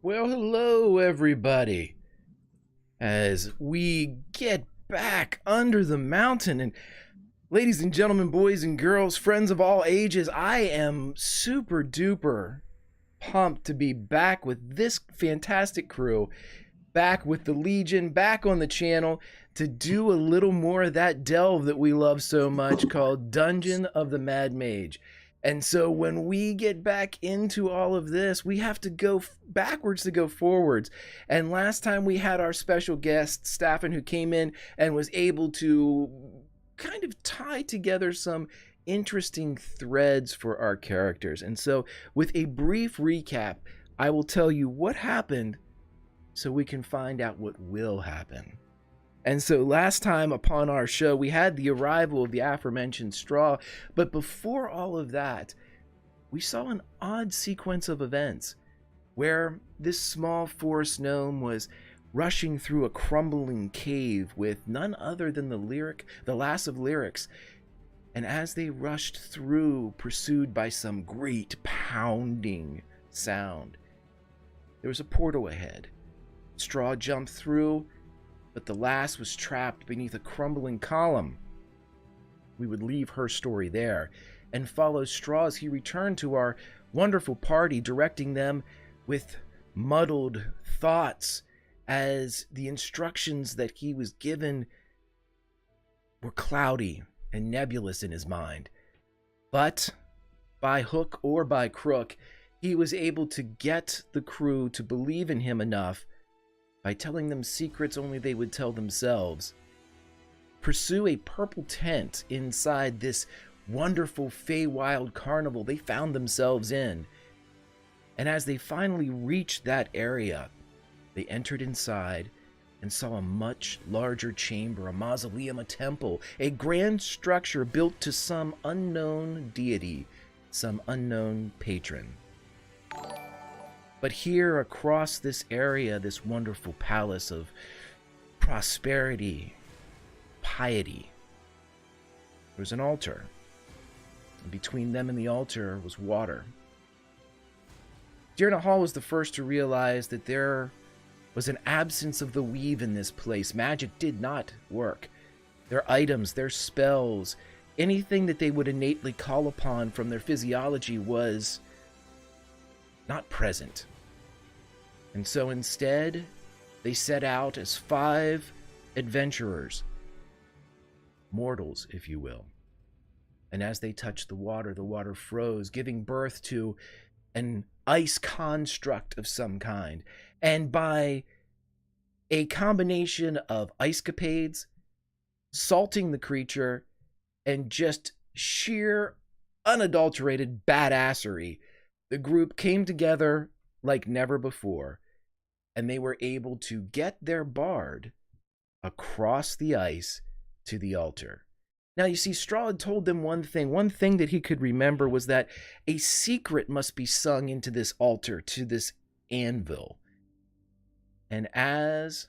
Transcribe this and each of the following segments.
Well, hello, everybody. As we get back under the mountain, and ladies and gentlemen, boys and girls, friends of all ages, I am super duper pumped to be back with this fantastic crew, back with the Legion, back on the channel to do a little more of that delve that we love so much called Dungeon of the Mad Mage. And so when we get back into all of this, we have to go backwards to go forwards. And last time we had our special guest, Staffan, who came in and was able to kind of tie together some interesting threads for our characters. And so with a brief recap, I will tell you what happened so we can find out what will happen. And so last time upon our show, we had the arrival of the aforementioned Straw, but before all of that, we saw an odd sequence of events where this small forest gnome was rushing through a crumbling cave with none other than the Lass of Lyrics. And as they rushed through, pursued by some great pounding sound, there was a portal ahead. Straw jumped through, but the lass was trapped beneath a crumbling column. We would leave her story there and follow Straw as he returned to our wonderful party, directing them with muddled thoughts as the instructions that he was given were cloudy and nebulous in his mind. But by hook or by crook, he was able to get the crew to believe in him enough by telling them secrets only they would tell themselves, pursue a purple tent inside this wonderful Feywild carnival they found themselves in. And as they finally reached that area, they entered inside and saw a much larger chamber, a mausoleum, a temple, a grand structure built to some unknown deity, some unknown patron. But here across this area, this wonderful palace of prosperity, piety, there was an altar. And between them and the altar was water. Dierne Hall was the first to realize that there was an absence of the weave in this place. Magic did not work. Their items, their spells, anything that they would innately call upon from their physiology was not present. And so instead, they set out as 5 adventurers, mortals, if you will. And as they touched the water froze, giving birth to an ice construct of some kind. And by a combination of ice capades, salting the creature, and just sheer, unadulterated badassery, the group came together like never before, and they were able to get their bard across the ice to the altar. Now, you see, Straw had told them one thing that he could remember was that a secret must be sung into this altar, to this anvil. And as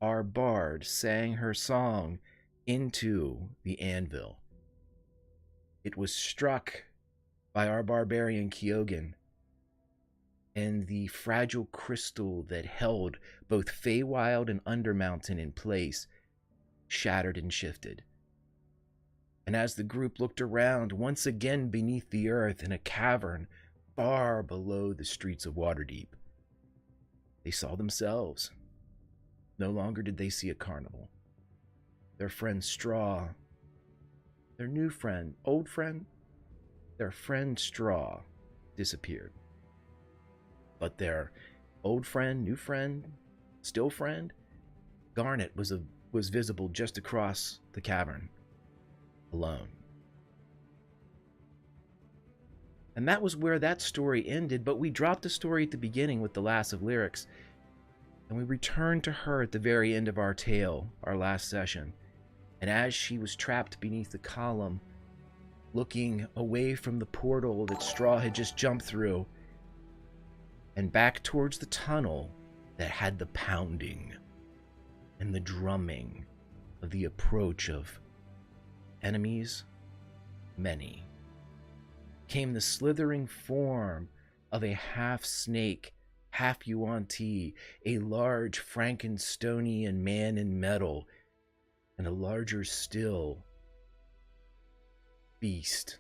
our bard sang her song into the anvil, it was struck by our barbarian Kyogen, and the fragile crystal that held both Feywild and Undermountain in place shattered and shifted. And as the group looked around, once again beneath the earth in a cavern far below the streets of Waterdeep, they saw themselves. No longer did they see a carnival. Their friend Straw, their new friend, old friend, their friend Straw disappeared. But their old friend, new friend, still friend, Garnet was visible just across the cavern, alone. And that was where that story ended, but we dropped the story at the beginning with the Lass of Lyrics, and we returned to her at the very end of our tale, our last session. And as she was trapped beneath the column, looking away from the portal that Straw had just jumped through, and back towards the tunnel that had the pounding and the drumming of the approach of enemies, many, came the slithering form of a half-snake, half-yuan-ti, a large Frankensteinian man in metal, and a larger still beast,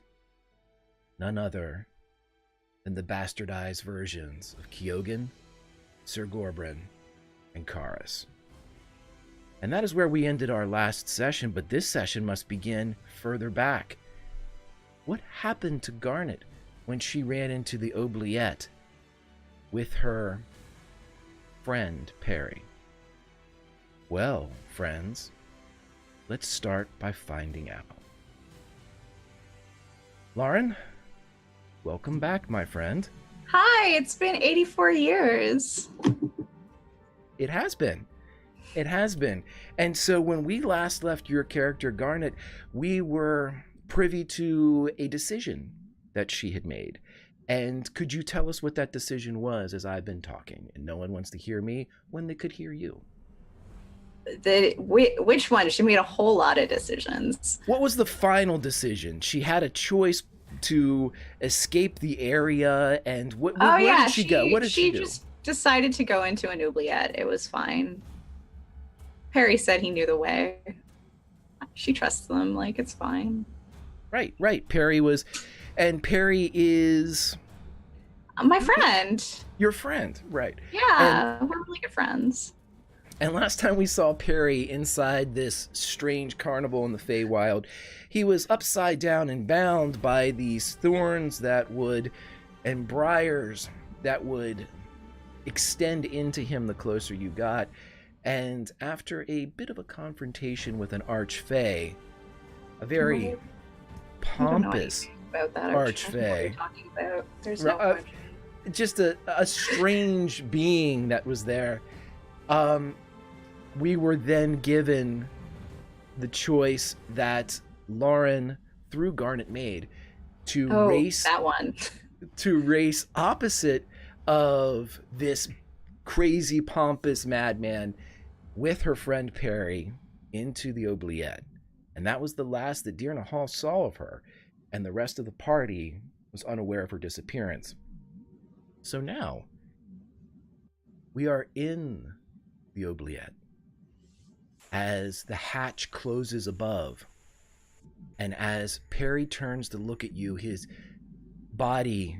none other than the bastardized versions of Kyogen, Sir Gorbrin, and Karis. And that is where we ended our last session, but this session must begin further back. What happened to Garnet when she ran into the oubliette with her friend Perry? Well, friends, let's start by finding out. Lauren, welcome back, my friend. Hi, it's been 84 years. It has been. It has been. And so when we last left your character, Garnet, we were privy to a decision that she had made. And could you tell us what that decision was, as I've been talking? And no one wants to hear me when they could hear you. Which one? She made a whole lot of decisions. What was the final decision? She had a choice to escape the area, and where did she go? What did she do? She just decided to go into an oubliette. It was fine. Perry said he knew the way. She trusts them, like, it's fine. Right. Perry is... My friend. Your friend, right. Yeah, we're really good friends. And last time we saw Perry inside this strange carnival in the Feywild, he was upside down and bound by these thorns and briars that would extend into him the closer you got. And after a bit of a confrontation with an archfey, a very pompous archfey, there's no just a strange being that was there, we were then given the choice that Lauren, through Garnet, made to race opposite of this crazy, pompous madman with her friend Perry into the oubliette. And that was the last that Dierne Hall saw of her, and the rest of the party was unaware of her disappearance. So now, we are in the oubliette as the hatch closes above, and as Perry turns to look at you, his body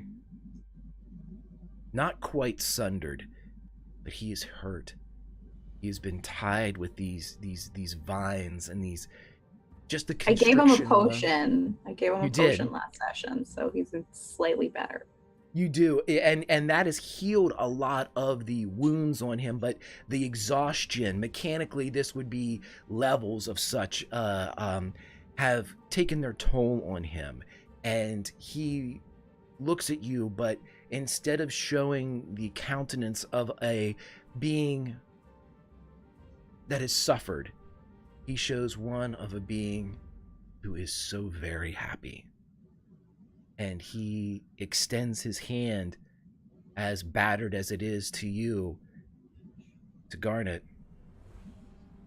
not quite sundered, but he is hurt. He has been tied with these vines and these, just the constriction. I gave him a potion. Last session, so he's slightly better. You do, and that has healed a lot of the wounds on him, but the exhaustion, mechanically, this would be levels of such, have taken their toll on him. And he looks at you, but instead of showing the countenance of a being that has suffered, he shows one of a being who is so very happy. And he extends his hand, as battered as it is to you, to Garnet,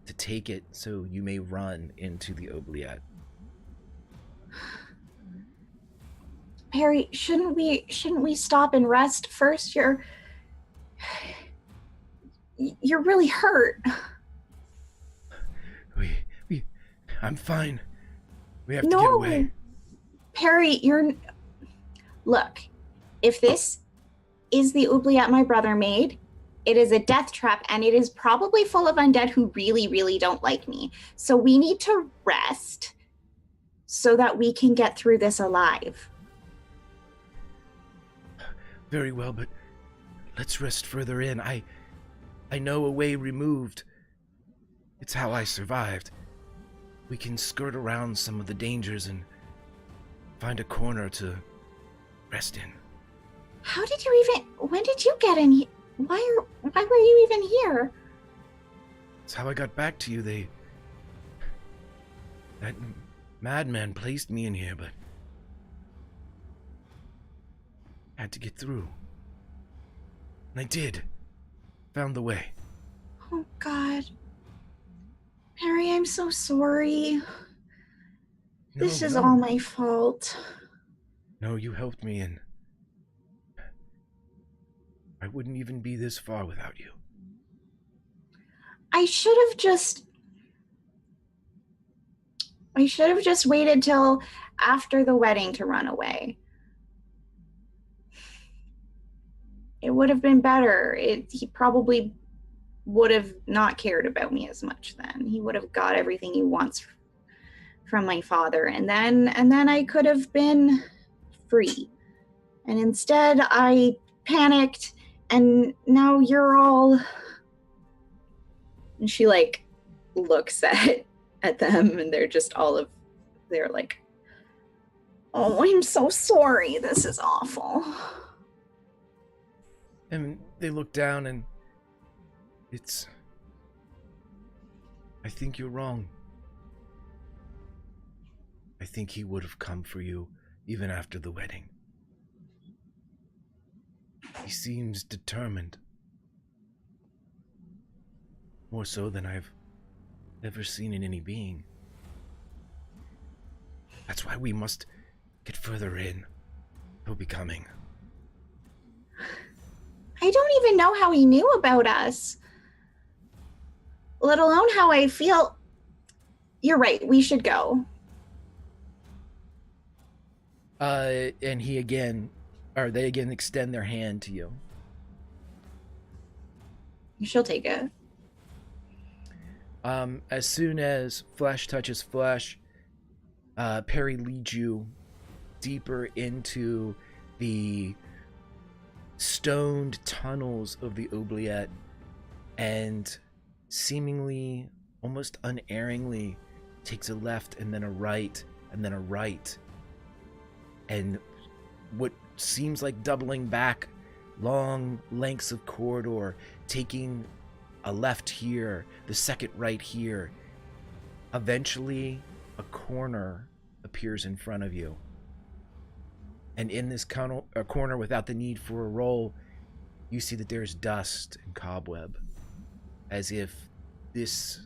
to take it so you may run into the oubliette. Perry, shouldn't we stop and rest first? You're really hurt. I'm fine. We have to get away. No, Perry, look. If this is the oubliette my brother made, it is a death trap, and it is probably full of undead who really, really don't like me. So we need to rest so that we can get through this alive. Very well, but let's rest further in. I know a way removed. It's how I survived. We can skirt around some of the dangers and find a corner to rest in. When did you get in here? Why were you even here? It's how I got back to you. That madman placed me in here, but I had to get through. And I did. Found the way. Oh, God. Perry, I'm so sorry. This is all my fault. No, you helped me, and I wouldn't even be this far without you. I should have just waited till after the wedding to run away. It would have been better. He probably would have not cared about me as much then. He would have got everything he wants from my father, and then I could have been free. And instead I panicked, and now you're all... And she looks at them, and they're like, oh, I'm so sorry. This is awful. And they look down, and I think you're wrong. I think he would have come for you even after the wedding. He seems determined. More so than I've ever seen in any being. That's why we must get further in. He'll be coming. I don't even know how he knew about us, let alone how I feel. You're right, we should go. And they again extend their hand to you. She'll take it. As soon as flesh touches flesh, Perry leads you deeper into the stoned tunnels of the oubliette, and seemingly, almost unerringly, takes a left and then a right and then a right. And what seems like doubling back long lengths of corridor, taking a left here, the second right here. Eventually, a corner appears in front of you. And in this corner, without the need for a roll, you see that there's dust and cobweb, as if this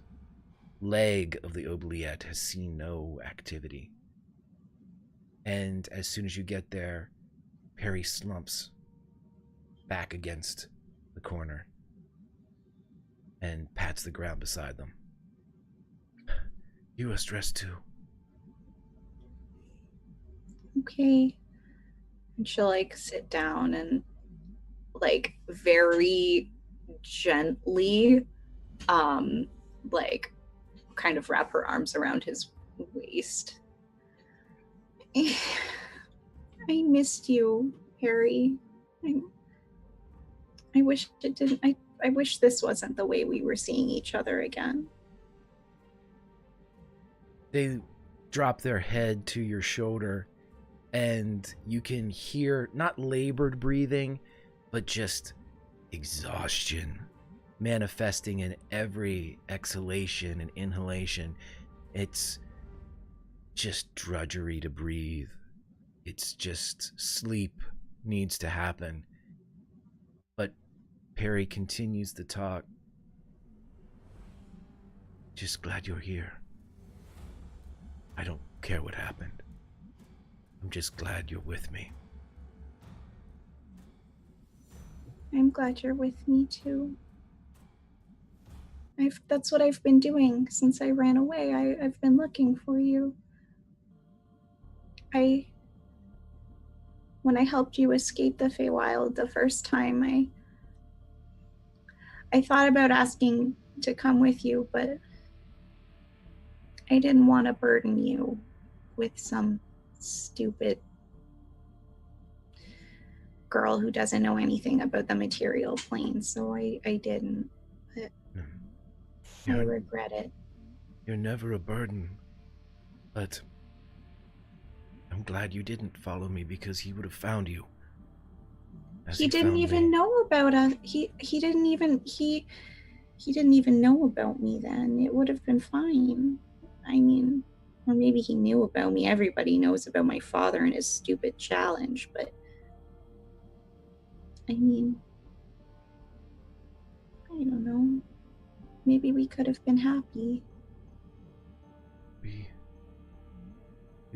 leg of the oubliette has seen no activity. And as soon as you get there, Perry slumps back against the corner and pats the ground beside them. You must rest too. Okay. And she'll sit down and very gently kind of wrap her arms around his waist. I missed you, Harry. I wish it didn't. I wish this wasn't the way we were seeing each other again. They drop their head to your shoulder, and you can hear not labored breathing, but just exhaustion manifesting in every exhalation and inhalation. It's just drudgery to breathe. It's just sleep needs to happen. But Perry continues to talk. Just glad you're here. I don't care what happened. I'm just glad you're with me. I'm glad you're with me too. That's what I've been doing since I ran away. I've been looking for you. when I helped you escape the Feywild the first time, I thought about asking to come with you, but I didn't want to burden you with some stupid girl who doesn't know anything about the material plane, so I didn't. But I regret it. You're never a burden, but I'm glad you didn't follow me because he would have found you. He didn't even know about us. He didn't even know about me then. It would have been fine. I mean, or maybe he knew about me. Everybody knows about my father and his stupid challenge, but I mean, I don't know. Maybe we could have been happy. We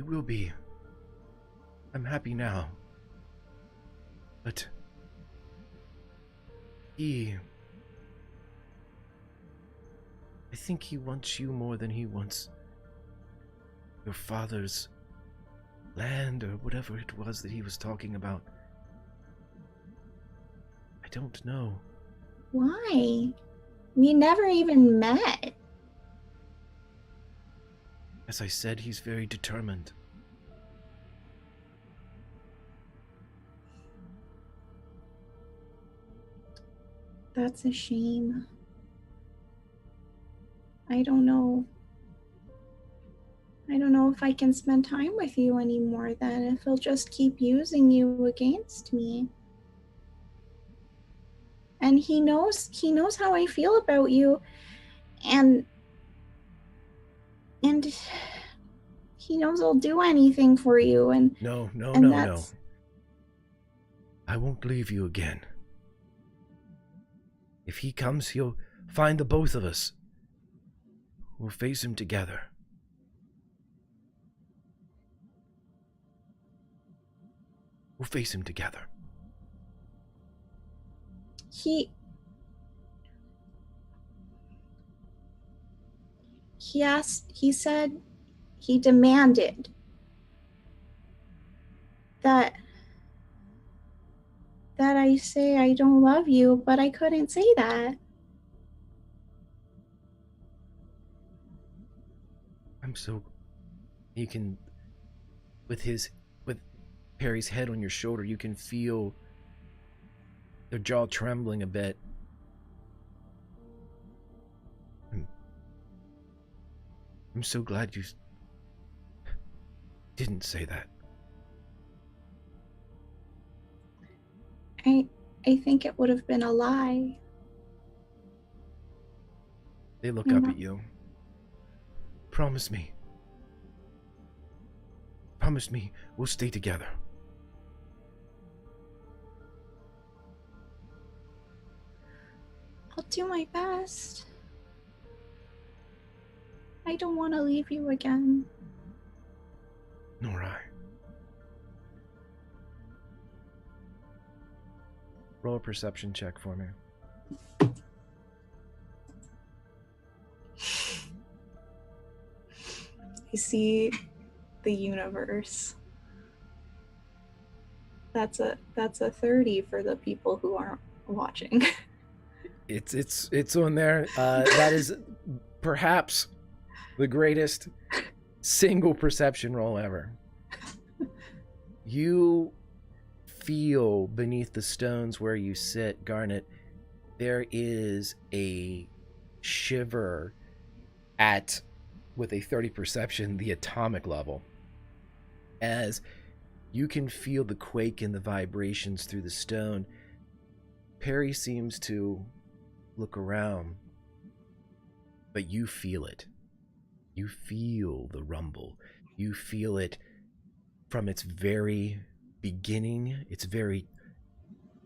will be. I'm happy now. But I think he wants you more than he wants your father's land or whatever it was that he was talking about. I don't know. Why? We never even met. As I said, he's very determined. That's a shame. I don't know if I can spend time with you anymore then, if he'll just keep using you against me. And he knows how I feel about you, and he knows I'll do anything for you, and No. I won't leave you again. If he comes, he'll find the both of us. We'll face him together. We'll face him together. He said, he demanded that I say I don't love you, but I couldn't say that. I'm so... You can... With Perry's head on your shoulder, you can feel their jaw trembling a bit. I'm so glad you didn't say that. I think it would have been a lie. They look up at you. Promise me. Promise me we'll stay together. I'll do my best. I don't want to leave you again. Nor I. Roll a perception check for me. I see the universe. That's a 30 for the people who aren't watching. It's on there. That is perhaps the greatest single perception roll ever. You feel beneath the stones where you sit, Garnet, there is a shiver at, with a 30 perception, the atomic level, as you can feel the quake and the vibrations through the stone. Perry seems to look around, but you feel it. You feel the rumble. You feel it from its very beginning, its very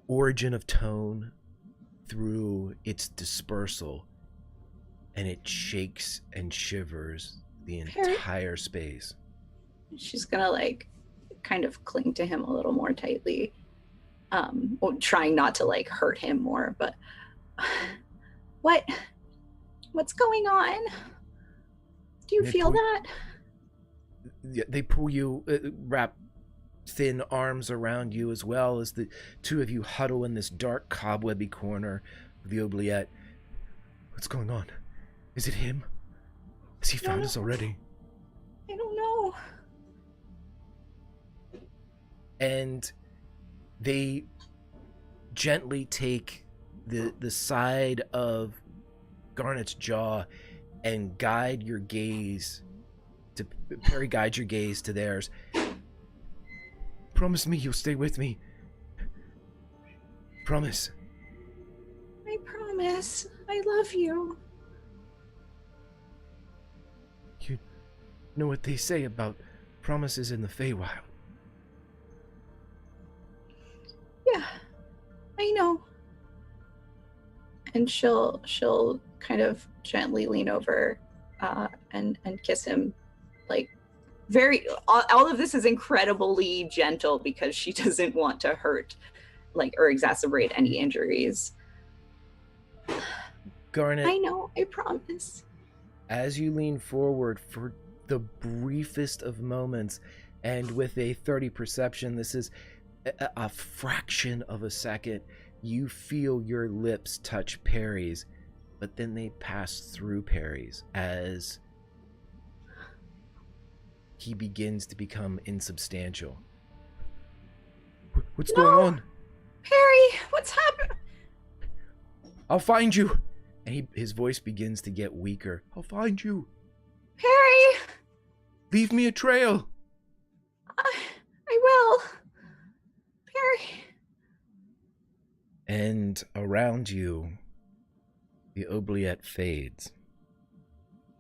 origin of tone, through its dispersal, and it shakes and shivers the entire space. She's gonna like kind of cling to him a little more tightly, trying not to like hurt him more, but what's going on? Do you feel that? they pull you, wrap thin arms around you, as well as the two of you huddle in this dark, cobwebby corner of the oubliette. What's going on? Is it him? Has he found us already? I don't know. And they gently take the side of Garnet's jaw and guide your gaze to Perry guides your gaze to theirs. Promise me you'll stay with me. Promise. I promise. I love you. You know what they say about promises in the Feywild. Yeah, I know. And she'll kind of gently lean over and kiss him, like very. All of this is incredibly gentle because she doesn't want to hurt, like, or exacerbate any injuries. Garnet, I know. I promise. as you lean forward for the briefest of moments, and with a 30 perception, this is a fraction of a second, you feel your lips touch Perry's, but then they pass through Perry's as he begins to become insubstantial. What's going on? Perry, what's happened? I'll find you. And his voice begins to get weaker. I'll find you. Perry! Leave me a trail. I will. Perry. And around you, the oubliette fades.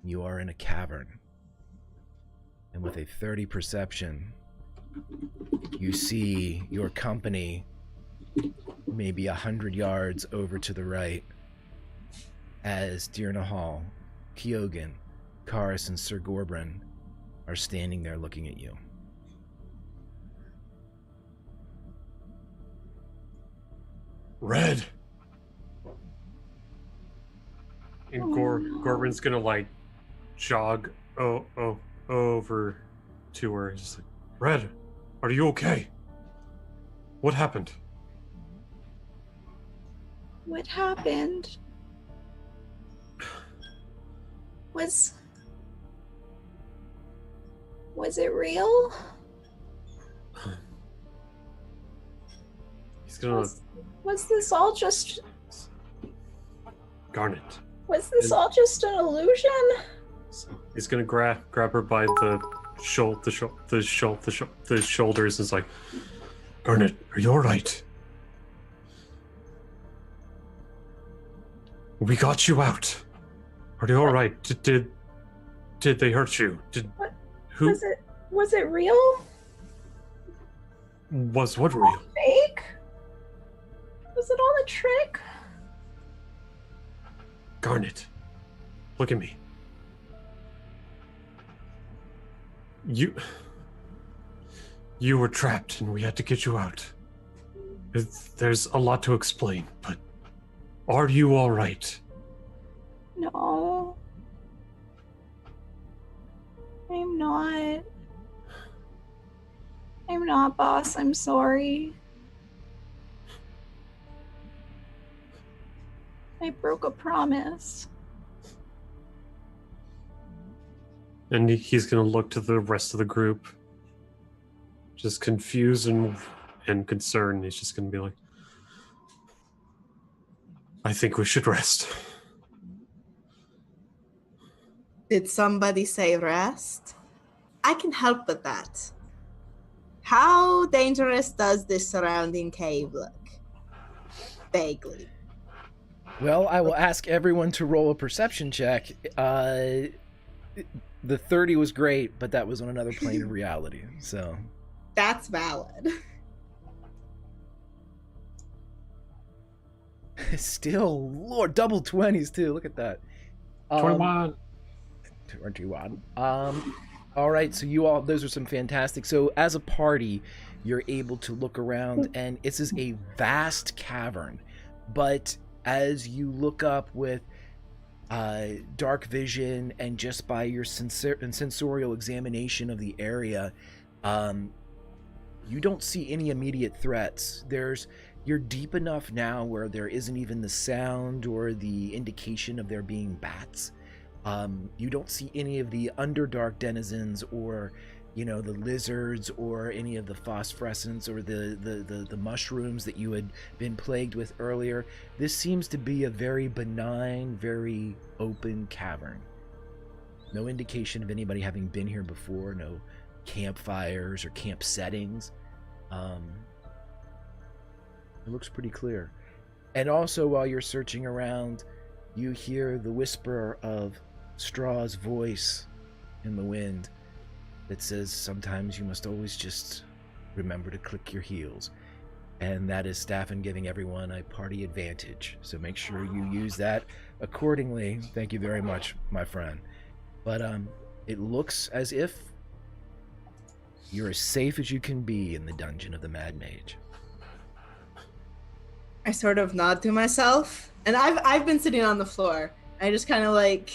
You are in a cavern. And with a 30 perception, you see your company maybe 100 yards over to the right as Dierne Hall, Kyogen, Karis, and Sir Gorbrin are standing there looking at you. Red! And Gorbrin's gonna, like, jog over to her. Just like, Red, are you okay? What happened? What happened? Was it real? He's gonna... Was this all just... Garnet. Was this all just an illusion? So he's gonna grab her by the shoulders and is like, Garnet, are you alright? We got you out. Are you alright? Did they hurt you? Who Was it real? was what real? Fake? Was it all a trick? Garnet, look at me. You were trapped and we had to get you out. There's a lot to explain, but are you all right? No. I'm not. I'm not, boss. I'm sorry. I broke a promise. And he's gonna look to the rest of the group, just confused and concerned. He's just gonna be like, I think we should rest. Did somebody say rest? I can help with that. How dangerous does this surrounding cave look? Vaguely. Well, I will ask everyone to roll a perception check. The 30 was great, but that was on another plane of reality, so... That's valid. Still, Lord, double 20s too, look at that. 21. 21. All right, so you all, those are some fantastic. So as a party, you're able to look around, and this is a vast cavern, but as you look up with dark vision, and just by your sensorial examination of the area, you don't see any immediate threats. You're deep enough now where there isn't even the sound or the indication of there being bats. You don't see any of the Underdark denizens, or the lizards, or any of the phosphorescents, or the mushrooms that you had been plagued with earlier. This seems to be a very benign, very open cavern. No indication of anybody having been here before. No campfires or camp settings. It looks pretty clear. And also, while you're searching around, you hear the whisper of Straw's voice in the wind that says, sometimes you must always just remember to click your heels. And that is Staffin giving everyone a party advantage. So make sure you use that accordingly. Thank you very much, my friend. But it looks as if you're as safe as you can be in the dungeon of the Mad Mage. I sort of nod to myself, and I've been sitting on the floor. I just kind of like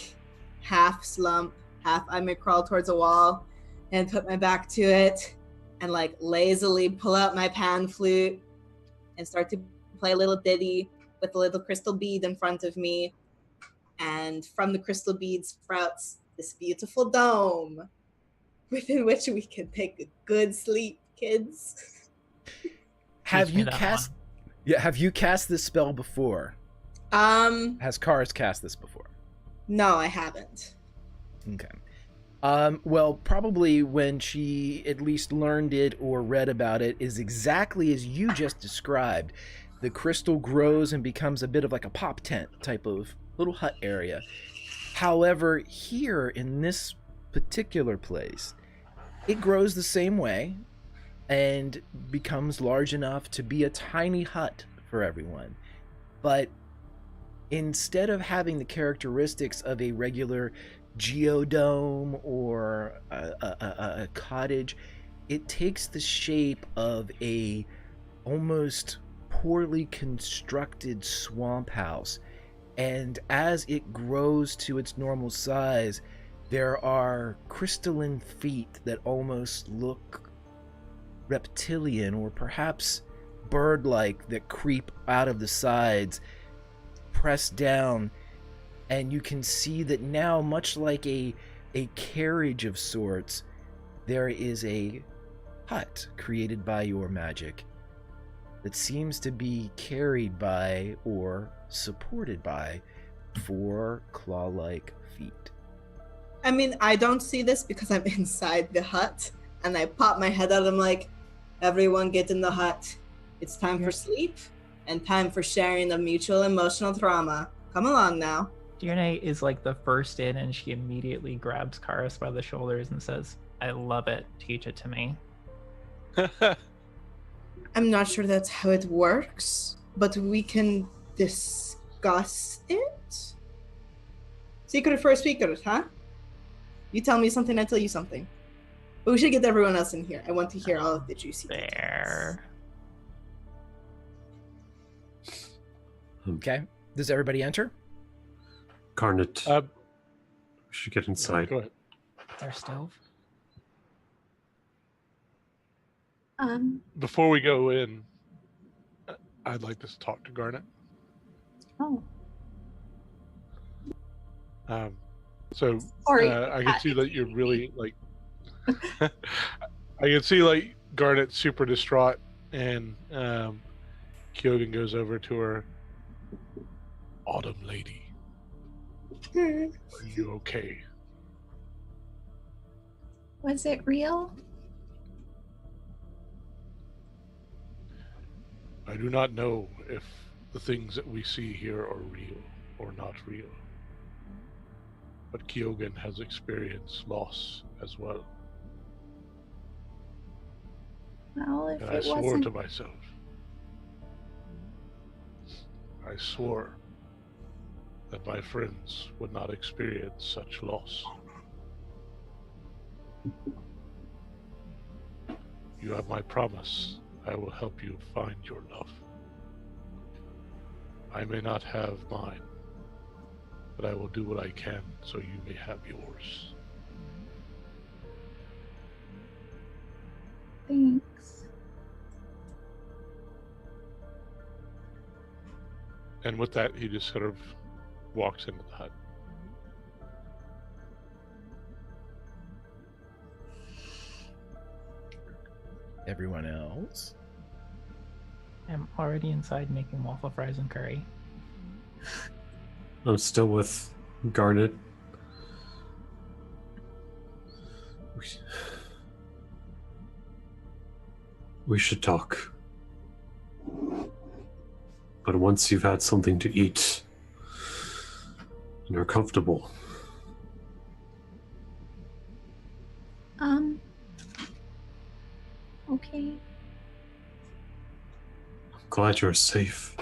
half slump, half I may crawl towards a wall and put my back to it and like lazily pull out my pan flute and start to play a little ditty with a little crystal bead in front of me. And from the crystal bead sprouts this beautiful dome within which we can take a good sleep, kids. Have you cast this spell before? Has Karis cast this before? No, I haven't. Okay. Well, probably when she at least learned it or read about it is exactly as you just described. The crystal grows and becomes a bit of like a pop tent type of little hut area. However, here in this particular place, it grows the same way and becomes large enough to be a tiny hut for everyone. But instead of having the characteristics of a regular geodome or a cottage, it takes the shape of a almost poorly constructed swamp house. And as it grows to its normal size, there are crystalline feet that almost look reptilian or perhaps bird-like that creep out of the sides, press down, and you can see that now, much like a carriage of sorts, there is a hut created by your magic that seems to be carried by or supported by 4 claw-like feet. I mean, I don't see this because I'm inside the hut, and I pop my head out. I'm like, everyone get in the hut. It's time for sleep and time for sharing of mutual emotional trauma. Come along now. Dierne is like the first in, and she immediately grabs Karis by the shoulders and says, I love it. Teach it to me. I'm not sure that's how it works, but we can discuss it. Secret first speakers, huh? You tell me something, I tell you something. But we should get everyone else in here. I want to hear all of the juicy details. Okay. Does everybody enter? Garnet, we should get inside. Go ahead. Is there stove? Before we go in, I'd like to talk to Garnet. Oh. Sorry. I can see that you're really like. I can see like Garnet super distraught, and Kyogen goes over to her. Autumn lady, are you okay? Was it real? I do not know if the things that we see here are real or not real. But Kyogen has experienced loss as well. Well, if And it I swore wasn't... to myself. I swore that my friends would not experience such loss. You have my promise. I will help you find your love. I may not have mine, but I will do what I can so you may have yours. Thanks. And with that, he just sort of walks into the hut. Everyone else? I'm already inside making waffle fries and curry. I'm still with Garnet. We should talk. But once you've had something to eat and are comfortable, Okay. I'm glad you're safe.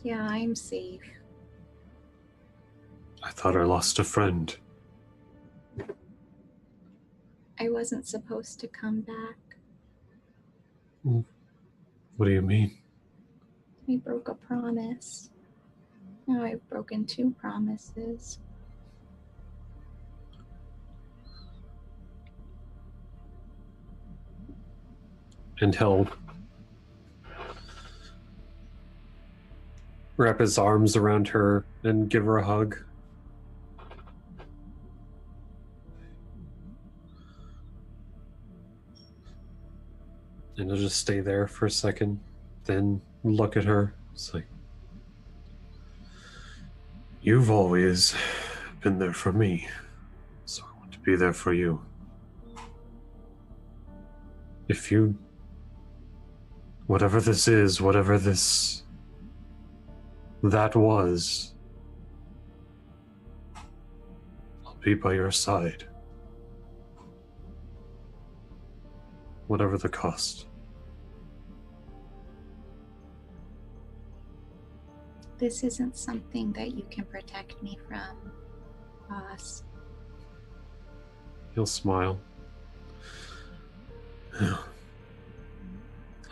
Yeah, I'm safe. I thought I lost a friend. I wasn't supposed to come back. What do you mean? I broke a promise. Now I've broken 2 promises. And he'll wrap his arms around her and give her a hug. And he'll just stay there for a second, then look at her. It's like, you've always been there for me, so I want to be there for you. If you, whatever this is, whatever that was, I'll be by your side. Whatever the cost. This isn't something that you can protect me from, boss. He'll smile.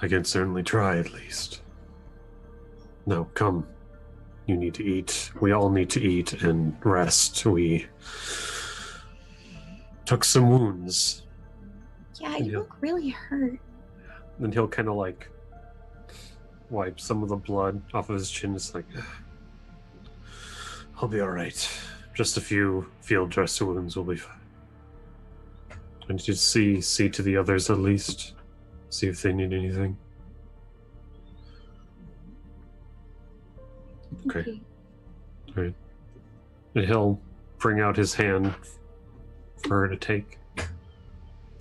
I can certainly try, at least. Now, come. You need to eat. We all need to eat and rest. We took some wounds. Yeah, you look really hurt. Then he'll kind of like wipe some of the blood off of his chin. It's like, I'll be alright. Just a few field dress wounds will be fine. I need to see to the others at least. See if they need anything. Okay. Alright. And he'll bring out his hand for her to take.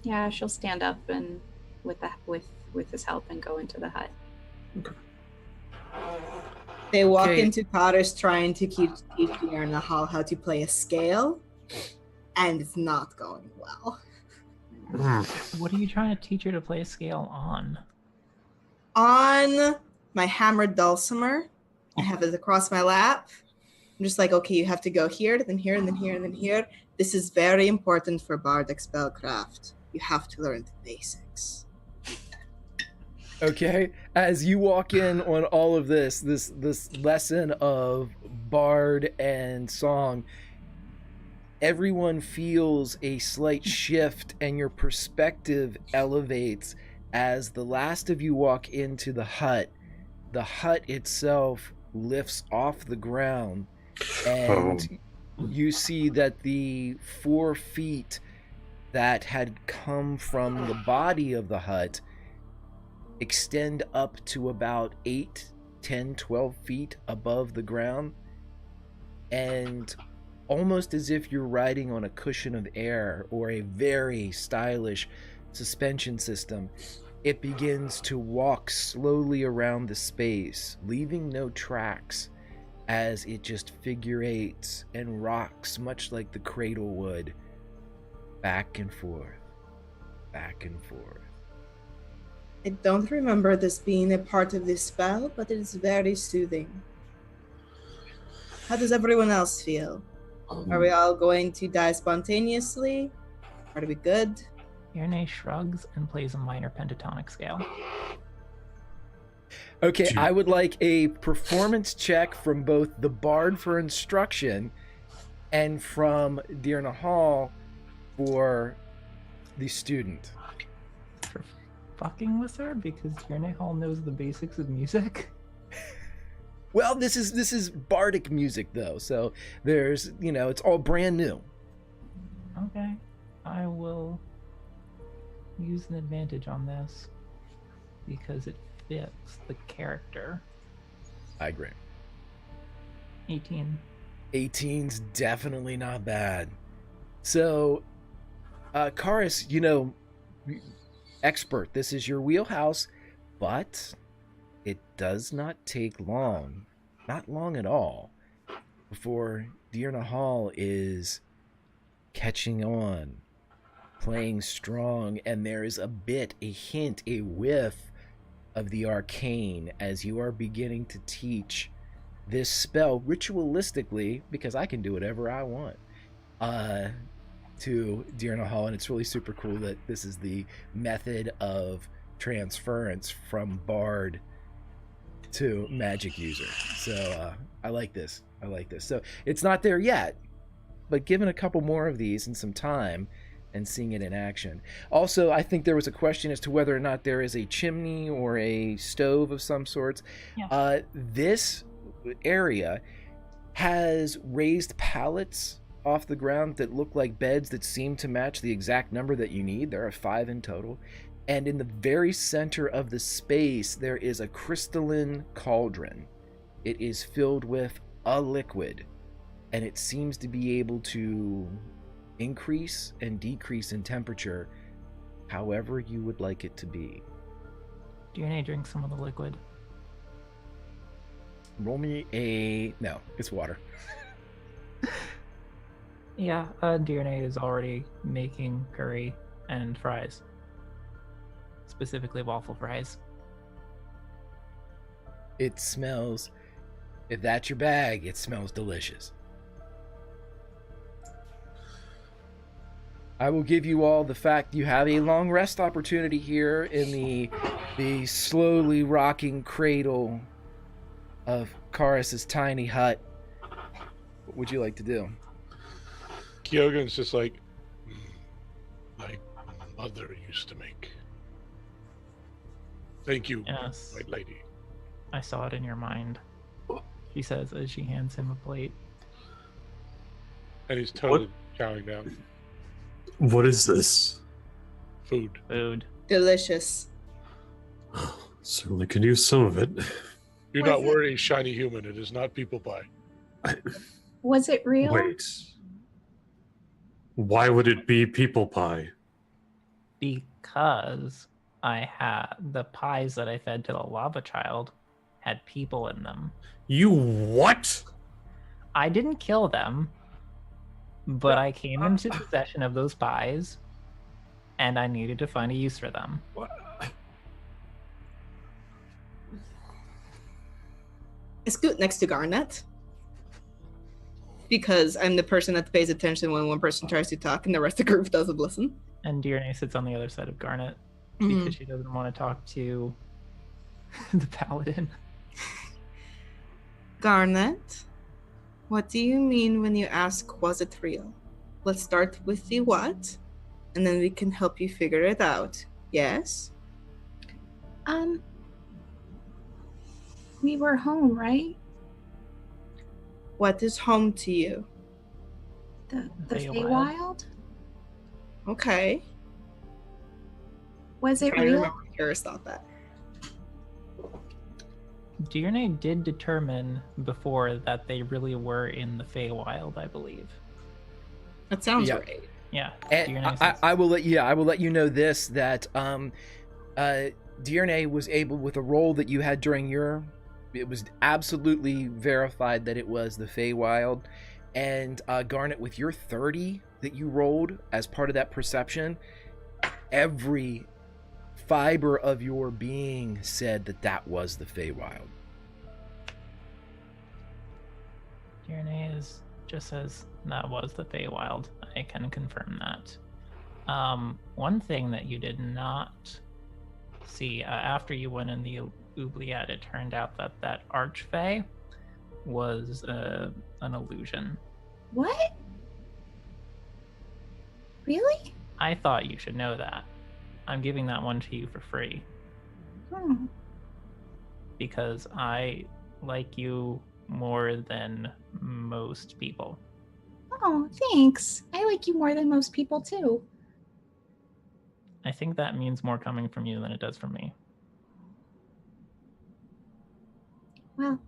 Yeah, she'll stand up and with his help and go into the hut. Okay. They walk Okay. into Potter's trying to teach Dierne how to play a scale, and it's not going well. What are you trying to teach her to play a scale on? On my hammered dulcimer, I have it across my lap. I'm just like, okay, you have to go here, then here, and then here, and then here. This is very important for bardic spellcraft. You have to learn the basics. Okay, as you walk in on all of this lesson of bard and song, everyone feels a slight shift and your perspective elevates as the last of you walk into the hut. The hut itself lifts off the ground and you see that the 4 feet that had come from the body of the hut extend up to about 8, 10, 12 feet above the ground, and almost as if you're riding on a cushion of air or a very stylish suspension system, it begins to walk slowly around the space, leaving no tracks as it just figure eights and rocks much like the cradle would, back and forth, back and forth. I don't remember this being a part of this spell, but it is very soothing. How does everyone else feel? Are we all going to die spontaneously? Are we good? Dierne shrugs and plays a minor pentatonic scale. Okay, Do- I would like a performance check from both the bard for instruction and from Dierne Hall for the student. For fucking with her because Garnet Hall knows the basics of music. Well, this is bardic music though, so there's it's all brand new. Okay, I will use an advantage on this because it fits the character. I agree. 18. 18's definitely not bad. So, Karis, expert, this is your wheelhouse, but it does not take long, not long at all, before Dierne Hall is catching on, playing strong, and there is a hint, a whiff of the arcane as you are beginning to teach this spell ritualistically, because I can do whatever I want, to Dierne Hall, and it's really super cool that this is the method of transference from bard to magic user. So I like this. So it's not there yet, but given a couple more of these and some time and seeing it in action. Also, I think there was a question as to whether or not there is a chimney or a stove of some sorts. Yeah. This area has raised pallets off the ground that look like beds that seem to match the exact number that you need. There are 5 in total. And in the very center of the space, there is a crystalline cauldron. It is filled with a liquid, and it seems to be able to increase and decrease in temperature however you would like it to be. Dierne drinks some of the liquid. Roll me no, it's water. Yeah, Dierne is already making curry and fries. Specifically waffle fries. It smells, if that's your bag, it smells delicious. I will give you all the fact you have a long rest opportunity here in the slowly rocking cradle of Karis's tiny hut. What would you like to do? Kyogen's just like mother used to make. Thank you, Yes. my lady. I saw it in your mind. She says as she hands him a plate. And he's totally chowing down. What is this? Food. Food. Delicious. Certainly could use some of it. Do Was not it- worry, shiny human. It is not people pie. Was it real? Wait. Why would it be people pie? Because I had the pies that I fed to the lava child had people in them. You what? I didn't kill them, but I came into possession of those pies, and I needed to find a use for them. I scoot next to Garnet because I'm the person that pays attention when one person tries to talk and the rest of the group doesn't listen. And Dierne sits on the other side of Garnet Mhm. because she doesn't want to talk to the paladin. Garnet, what do you mean when you ask, was it real? Let's start with the what, and then we can help you figure it out. Yes? We were home, right? What is home to you? The Feywild. Feywild? Okay. Was it I real? remember Karis thought that. Dierne did determine before that they really were in the Feywild, I believe. That sounds Yeah. right. Yeah. And Dierne I says- will let you know this, that Dierne was able, with a roll that you had during it was absolutely verified that it was the Feywild. And Garnet, with your 30 that you rolled as part of that perception, every fiber of your being said that was the Feywild. Dierne just says that was the Feywild. I can confirm that. One thing that you did not See, after you went in the oubliette, it turned out that that archfey was an illusion. What? Really? I thought you should know that. I'm giving that one to you for free Hmm. because I like you more than most people. Oh, thanks. I like you more than most people too. I think that means more coming from you than it does from me. Well,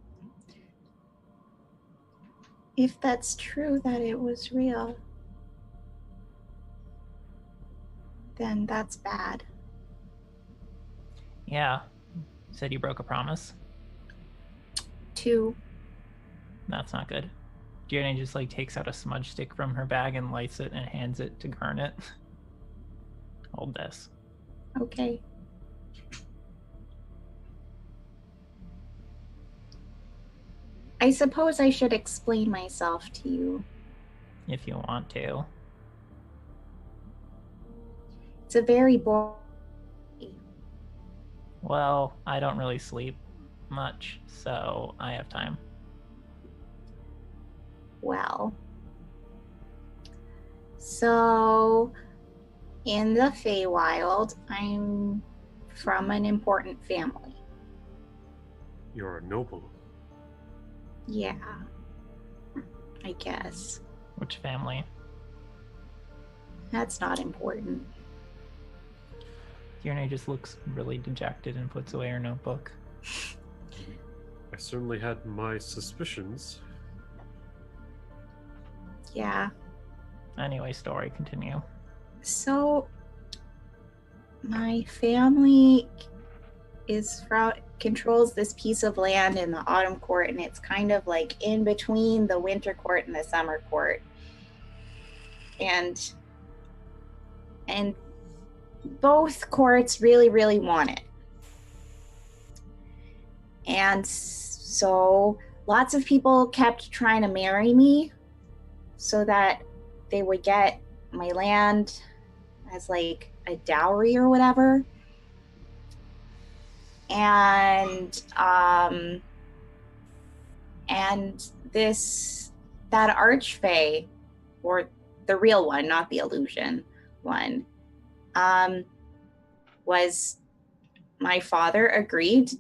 if that's true that it was real, then that's bad. Yeah. Said you broke a promise? Too. That's not good. Dierne just like takes out a smudge stick from her bag and lights it and hands it to Garnet. Hold this. Okay. I suppose I should explain myself to you. If you want to. It's a very boring. Well, I don't really sleep much, so I have time. Well. So, in the Feywild, I'm from an important family. You're a noble. Yeah. I guess. Which family? That's not important. Dierne just looks really dejected and puts away her notebook. I certainly had my suspicions. Yeah. Anyway, story, continue. So, my family controls this piece of land in the Autumn Court, and it's kind of like in between the Winter Court and the Summer Court. And both courts really, really want it. And so lots of people kept trying to marry me so that they would get my land as like a dowry or whatever. And that archfey, or the real one, not the illusion one, was my father agreed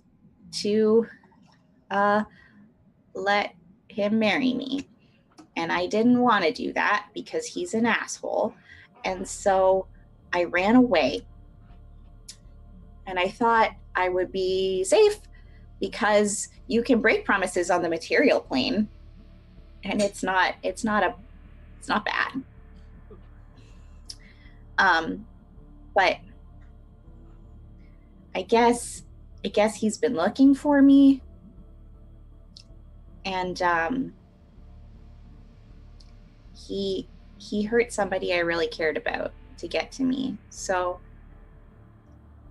to let him marry me. And I didn't want to do that because he's an asshole. And so I ran away. And I thought I would be safe because you can break promises on the material plane. And it's not bad. But I guess he's been looking for me. And he hurt somebody I really cared about to get to me. So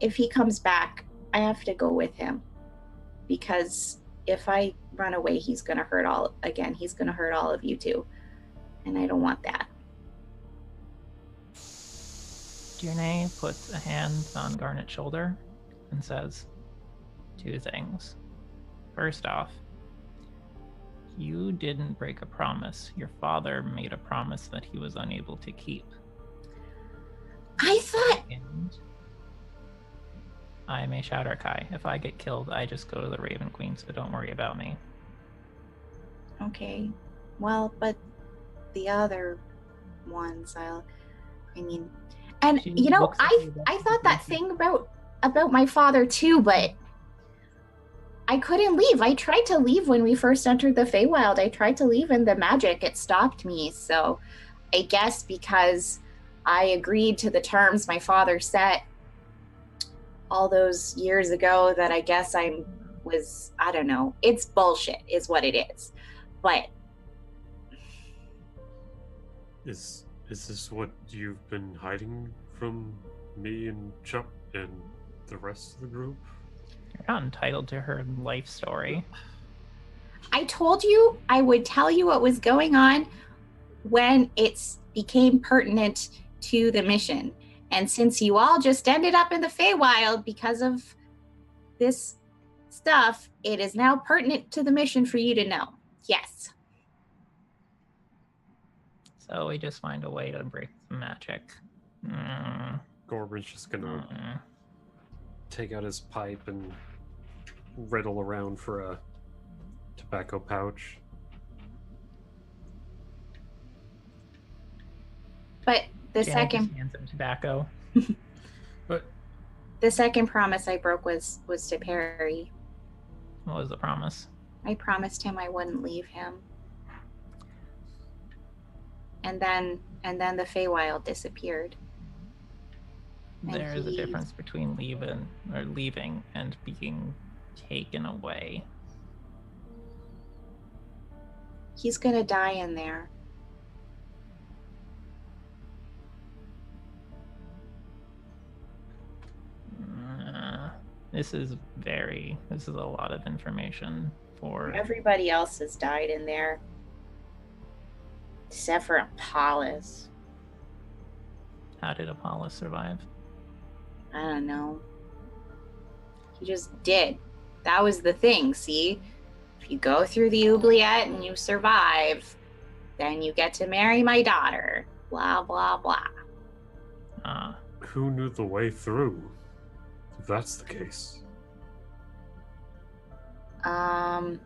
if he comes back, I have to go with him, because if I run away, he's going to hurt all of you too. And I don't want that. Dierne puts a hand on Garnet's shoulder and says 2 things. First off, you didn't break a promise. Your father made a promise that he was unable to keep. I thought... And I'm a Shadowkai. If I get killed, I just go to the Raven Queen, so don't worry about me. Okay. Well, but the other ones, and She you know, looks at you I like thought that you- thing about my father too, but I couldn't leave. I tried to leave when we first entered the Feywild. I tried to leave and the magic, it stopped me. So I guess because I agreed to the terms my father set all those years ago, that I guess I don't know. It's bullshit is what it is. But Is this what you've been hiding from me and Chuck and the rest of the group? You're not entitled to her life story. I told you I would tell you what was going on when it became pertinent to the mission. And since you all just ended up in the Feywild because of this stuff, it is now pertinent to the mission for you to know. Yes. So we just find a way to break the magic. Gorbrin's just gonna take out his pipe and riddle around for a tobacco pouch. But the Janet second just hands him tobacco. But the second promise I broke was to Perry. What was the promise? I promised him I wouldn't leave him. And then the Feywild disappeared. And There is a he- difference between leaving and being taken away. He's gonna die in there. This is a lot of information for Everybody else has died in there. Except for Apollos. how did Apollo survive? I don't know. He just did. That was the thing, see? If you go through the oubliette and you survive, then you get to marry my daughter. Blah, blah, blah. who knew the way through? If that's the case. My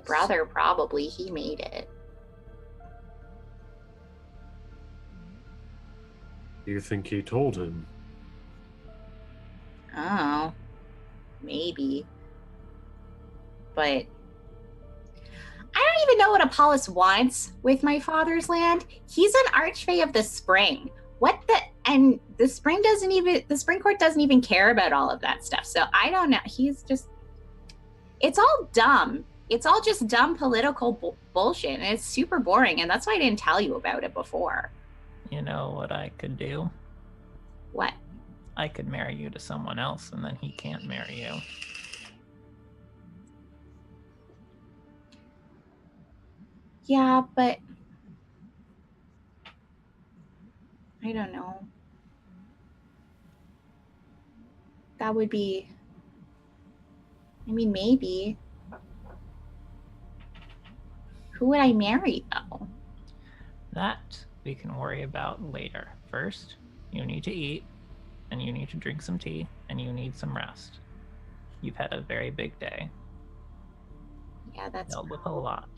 brother probably, he made it. You think he told him? Oh, maybe. But I don't even know what Apollos wants with my father's land. He's an archfey of the spring. And the spring court doesn't even care about all of that stuff. So I don't know. It's all dumb. It's all just dumb political bullshit. And it's super boring. And that's why I didn't tell you about it before. You know what I could do? What? I could marry you to someone else, and then he can't marry you. Yeah, but I don't know. That would be, maybe. Who would I marry, though? That we can worry about later. First, you need to eat, and you need to drink some tea, and you need some rest. You've had a very big day. Yeah, that's Dealt with a lot.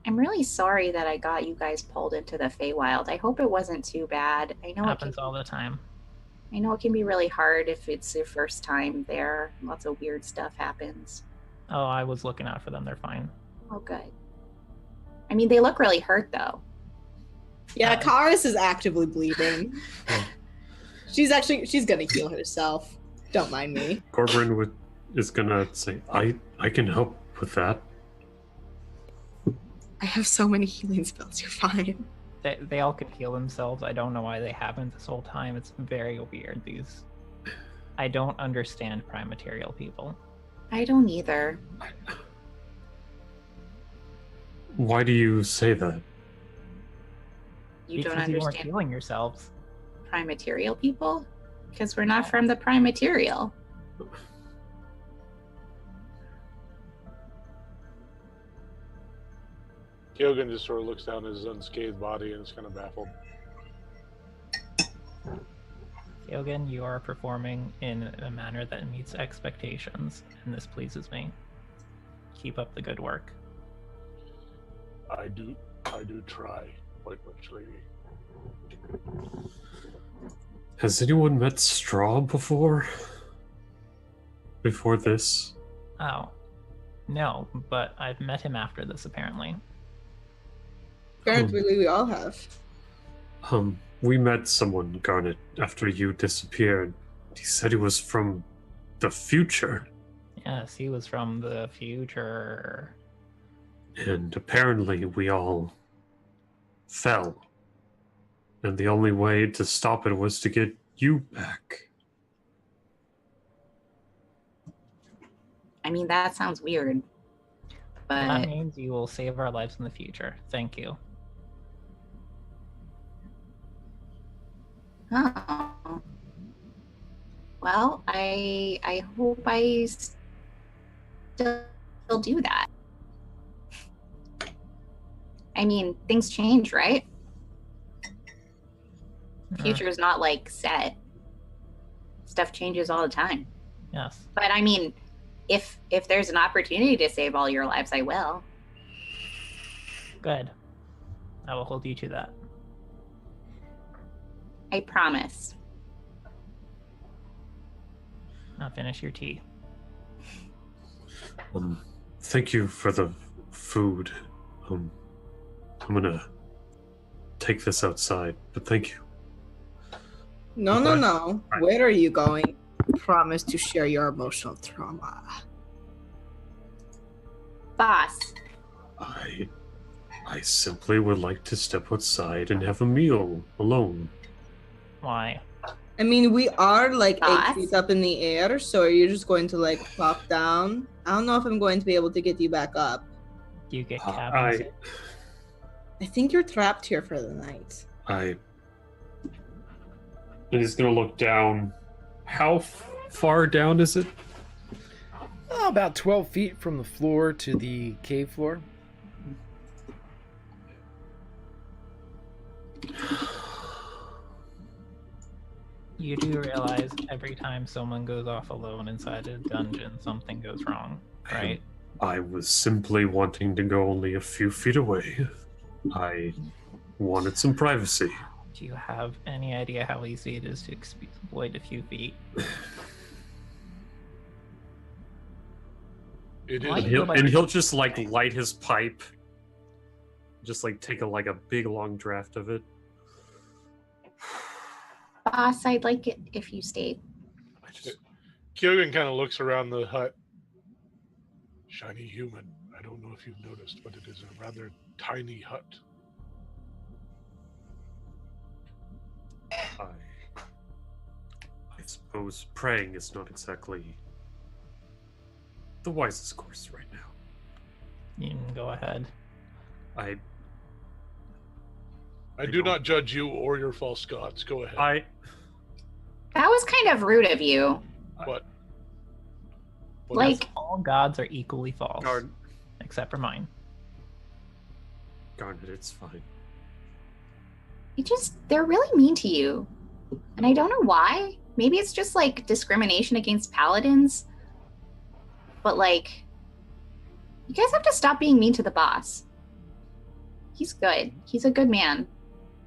I'm really sorry that I got you guys pulled into the Feywild. I hope it wasn't too bad. I know Happens all the time. I know it can be really hard if it's your first time there. Lots of weird stuff happens. Oh, I was looking out for them. They're fine. Oh, good. They look really hurt, though. Yeah, Karis is actively bleeding. She's gonna heal herself. Don't mind me. Gorbrin is gonna say, I can help with that. I have so many healing spells, you're fine. They all could heal themselves. I don't know why they haven't this whole time. It's very weird. I don't understand prime material people. I don't either. Why do you say that? You Because don't you weren't understand healing yourselves. prime material people? Because we're not from the prime material. Kyogen just sort of looks down at his unscathed body and is kind of baffled. Kyogen, you are performing in a manner that meets expectations, and this pleases me. Keep up the good work. I do try, White Witch Lady. Has anyone met Straw before? Before this? Oh. No, but I've met him after this, apparently. Apparently, we all have. We met someone, Garnet, after you disappeared. He said he was from the future. Yes, he was from the future. And apparently we all fell. And the only way to stop it was to get you back. That sounds weird. That But means you will save our lives in the future. Thank you. Oh. Well, I hope I still do that. I mean, things change, right? Future is not like set. Stuff changes all the time. Yes. But I mean, if there's an opportunity to save all your lives, I will. Good. I will hold you to that. I promise. Now finish your tea. Thank you for the food. I'm gonna take this outside, but thank you. No, no, no. Where are you going? Promise to share your emotional trauma. Boss. I simply would like to step outside and have a meal alone. Why? I mean, we are like Boss? 8 feet up in the air, so are you just going to like pop down? I don't know if I'm going to be able to get you back up. Do you get cabins? I think you're trapped here for the night. And he's gonna look down. How far down is it? Oh, about 12 feet from the floor to the cave floor. You do realize every time someone goes off alone inside a dungeon, something goes wrong, right? I was simply wanting to go only a few feet away. I wanted some privacy. Do you have any idea how easy it is to exploit a few feet? It Why is. do you go by- And he'll just like light his pipe. Just like take a big long draft of it. Boss, I'd like it if you stayed. Kyogen kind of looks around the hut. Shiny human. I don't know if you've noticed, but it is a rather tiny hut. I suppose praying is not exactly the wisest course right now. You can go ahead. I do not judge you or your false gods. Go ahead. That was kind of rude of you. What? Like, All gods are equally false, Garnet, except for mine. it's fine. they're really mean to you. And I don't know why. Maybe it's just like discrimination against paladins. But like, you guys have to stop being mean to the boss. He's good. He's a good man.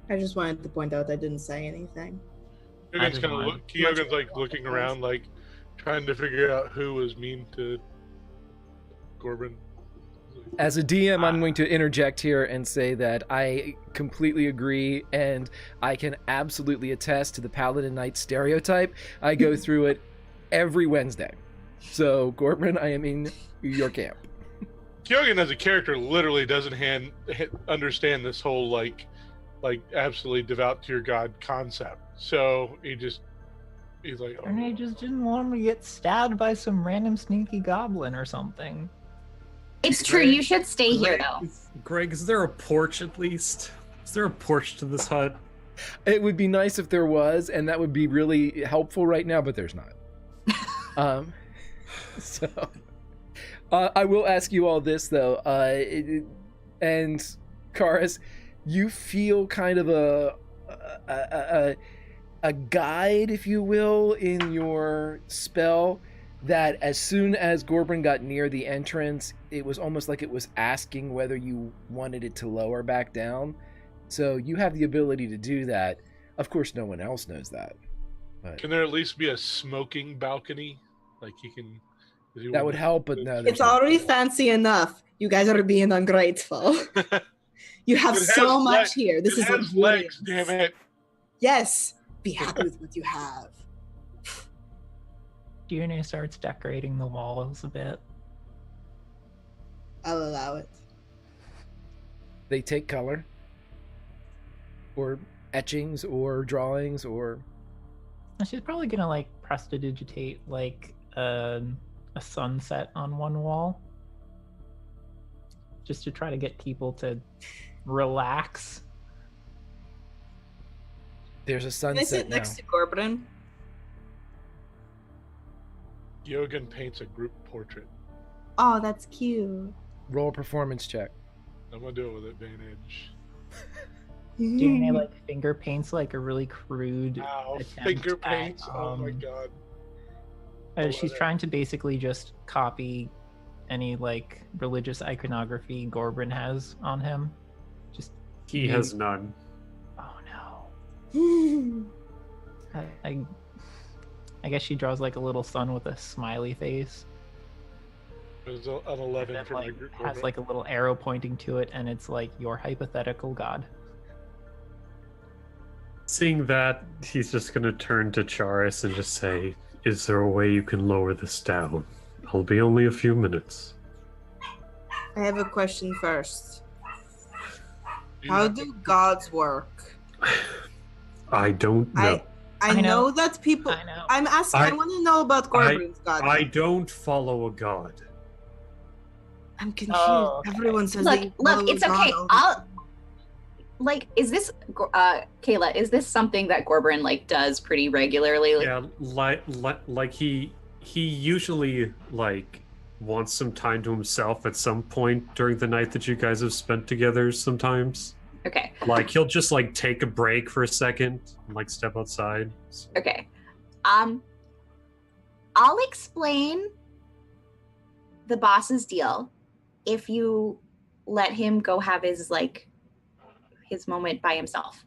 I just wanted to point out I didn't say anything. Kyogen's like looking around, like trying to figure out who was mean to Gorbrin. As a DM, I'm going to interject here and say that I completely agree, and I can absolutely attest to the Paladin Knight stereotype. I go through it every Wednesday. So, Gorbrin, I am in your camp. Kyogen as a character literally doesn't understand this whole like absolutely devout to your god concept. So he's like, oh. And I just didn't want him to get stabbed by some random sneaky goblin or something. It's true. You should stay here, though. Greg, is there a porch at least? Is there a porch to this hut? It would be nice if there was, and that would be really helpful right now, but there's not. So, I will ask you all this, though. And, Karis, you feel kind of a guide, if you will, in your spell, that as soon as Gorbrin got near the entrance, it was almost like it was asking whether you wanted it to lower back down. So you have the ability to do that. Of course, no one else knows that. But Can there at least be a smoking balcony? Like he can. that would help, but no. It's already fancy enough. You guys are being ungrateful. You have so much here. This is has legs, damn it. Yes, be happy with what you have. Dierne starts decorating the walls a bit. I'll allow it. They take color, or etchings, or drawings, or She's probably gonna like prestidigitate like a sunset on one wall, just to try to get people to relax. There's a Can I sunset sit now. next to Gorbrin? Yogan paints a group portrait. Oh, that's cute. Roll a performance check. I'm gonna do it with advantage. Dierne like finger paints like a really crude Ow, attempt finger at, paints. Oh my um, god. she's trying to basically just copy any like religious iconography Gorbrin has on him. Just He has none. oh no. I guess she draws like a little sun with a smiley face. It was an 11 And for like my group has portrait. like a little arrow pointing to it, and it's like your hypothetical god. Seeing that, he's just gonna turn to Charis and just say, "Is there a way you can lower this down? I'll be only a few minutes." I have a question first. You How have do to- gods work? I don't know. I I know. know that people. I know. I'm asking. I want to know about Gorbrin's god. I don't follow a god. I'm confused. Oh, okay. Everyone says Look, they look, follow it's God okay. all the I'll like. Is this, Kayla? Is this something that Gorbrin like does pretty regularly? Like, Yeah, like he usually like wants some time to himself at some point during the night that you guys have spent together sometimes. okay, Like he'll just like take a break for a second and like step outside. okay. I'll explain the boss's deal if you let him go have his moment by himself.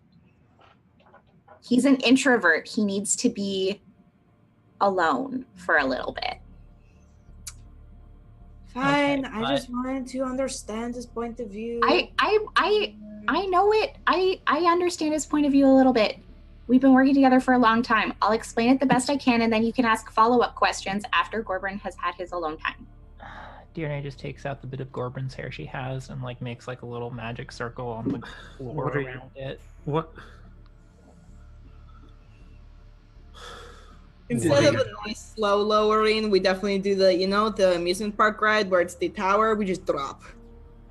He's an introvert. He needs to be alone for a little bit. Fine. Okay, I just wanted to understand his point of view. I know it. I understand his point of view a little bit. We've been working together for a long time. I'll explain it the best I can, and then you can ask follow-up questions after Gorbrin has had his alone time. Dierne just takes out the bit of Gorbrin's hair she has and like makes like a little magic circle on the floor What are you- around it. What? Instead of a nice slow lowering, we definitely do the amusement park ride where it's the tower. We just drop.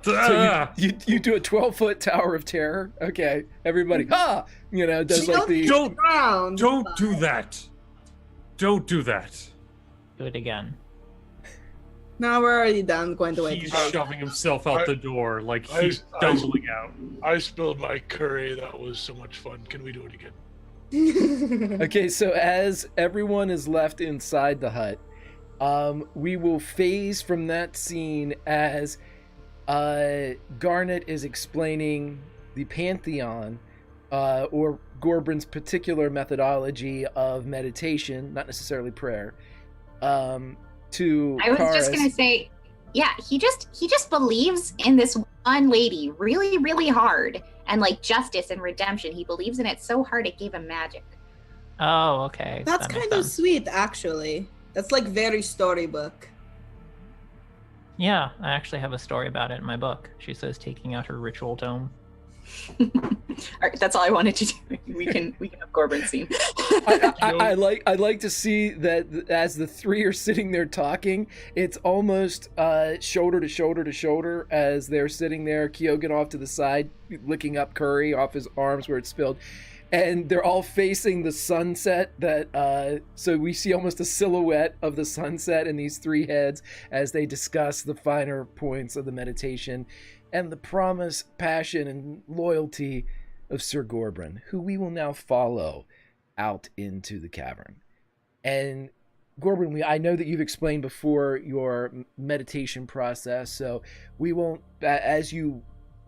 Ah! So you do a 12-foot tower of terror. Okay, everybody, does like the. Don't Ground. don't do that. Don't do that. Do it again. No, we're already done. Going to wait. He's shoving himself out the door like I- he's I- stumbling out. I spilled my curry. That was so much fun. Can we do it again? Okay, so as everyone is left inside the hut, we will phase from that scene as Garnet is explaining the pantheon, or Gorbrin's particular methodology of meditation, not necessarily prayer, to I was just Karis. gonna say, yeah, he just believes in this one lady really, really hard, and like justice and redemption. He believes in it so hard it gave him magic. Oh, okay. That's that makes kind of sense. sweet, actually. That's like very storybook. Yeah, I actually have a story about it in my book. She says taking out her ritual tome. All right, that's all I wanted to do. We can have Gorbrin's scene. I like to see that as the three are sitting there talking, it's almost shoulder to shoulder to shoulder as they're sitting there, Kyogen off to the side, licking up curry off his arms where it's spilled. And they're all facing the sunset so we see almost a silhouette of the sunset in these three heads as they discuss the finer points of the meditation and the promise, passion, and loyalty of Sir Gorbrin, who we will now follow out into the cavern. And Gorbrin, I know that you've explained before your meditation process, so we won't,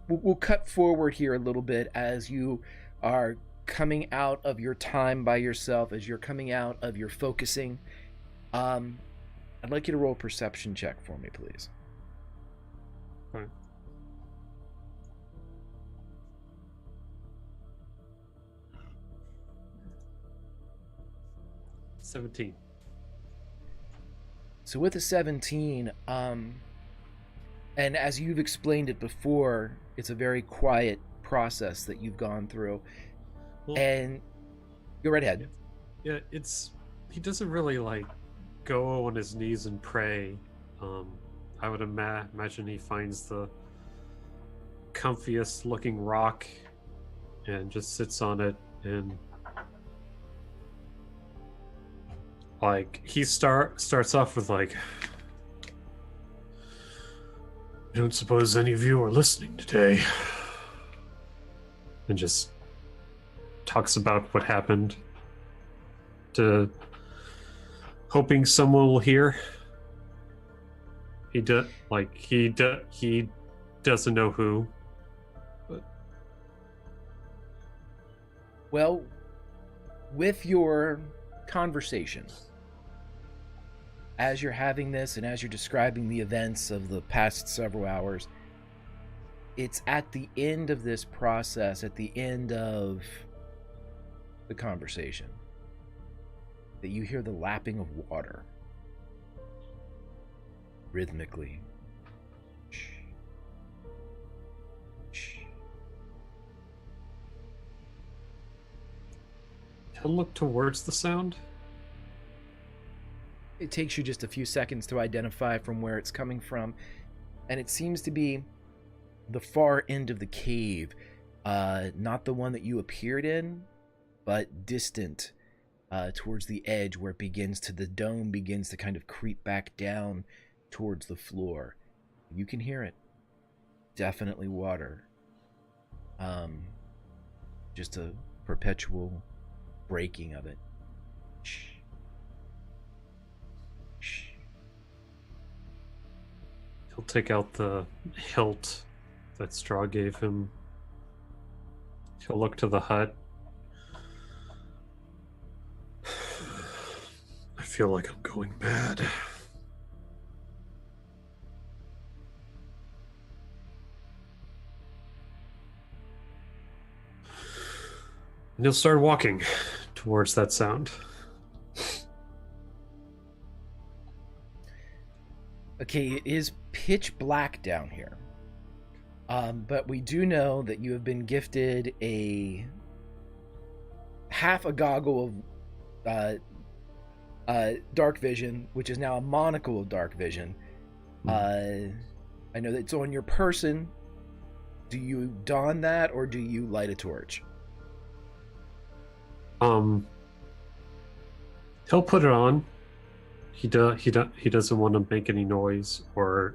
we'll cut forward here a little bit as you are coming out of your time by yourself, as you're coming out of your focusing. I'd like you to roll a perception check for me, please. Fine. $17. So with a 17, and as you've explained it before, it's a very quiet process that you've gone through. Well, And go right ahead. yeah, he doesn't really like go on his knees and pray. I would imagine he finds the comfiest looking rock and just sits on it and Like, he starts off with, like, I don't suppose any of you are listening today. And just talks about what happened, to hoping someone will hear. He doesn't know who. But Well, with your conversation, as you're having this and as you're describing the events of the past several hours, it's at the end of this process, at the end of the conversation, that you hear the lapping of water rhythmically. he'll look towards the sound. It takes you just a few seconds to identify from where it's coming from, and it seems to be the far end of the cave, not the one that you appeared in, but distant, towards the edge where the dome begins to kind of creep back down towards the floor. You can hear it. Definitely water. Just a perpetual breaking of it. Shh. Shh. He'll take out the hilt that Straw gave him. He'll look to the hut. I feel like I'm going mad. And he'll start walking towards that sound. Okay, it is pitch black down here. But we do know that you have been gifted a half a goggle of dark vision, which is now a monocle of dark vision. I know that it's on your person. Do you don that, or do you light a torch? He'll put it on. He doesn't want to make any noise or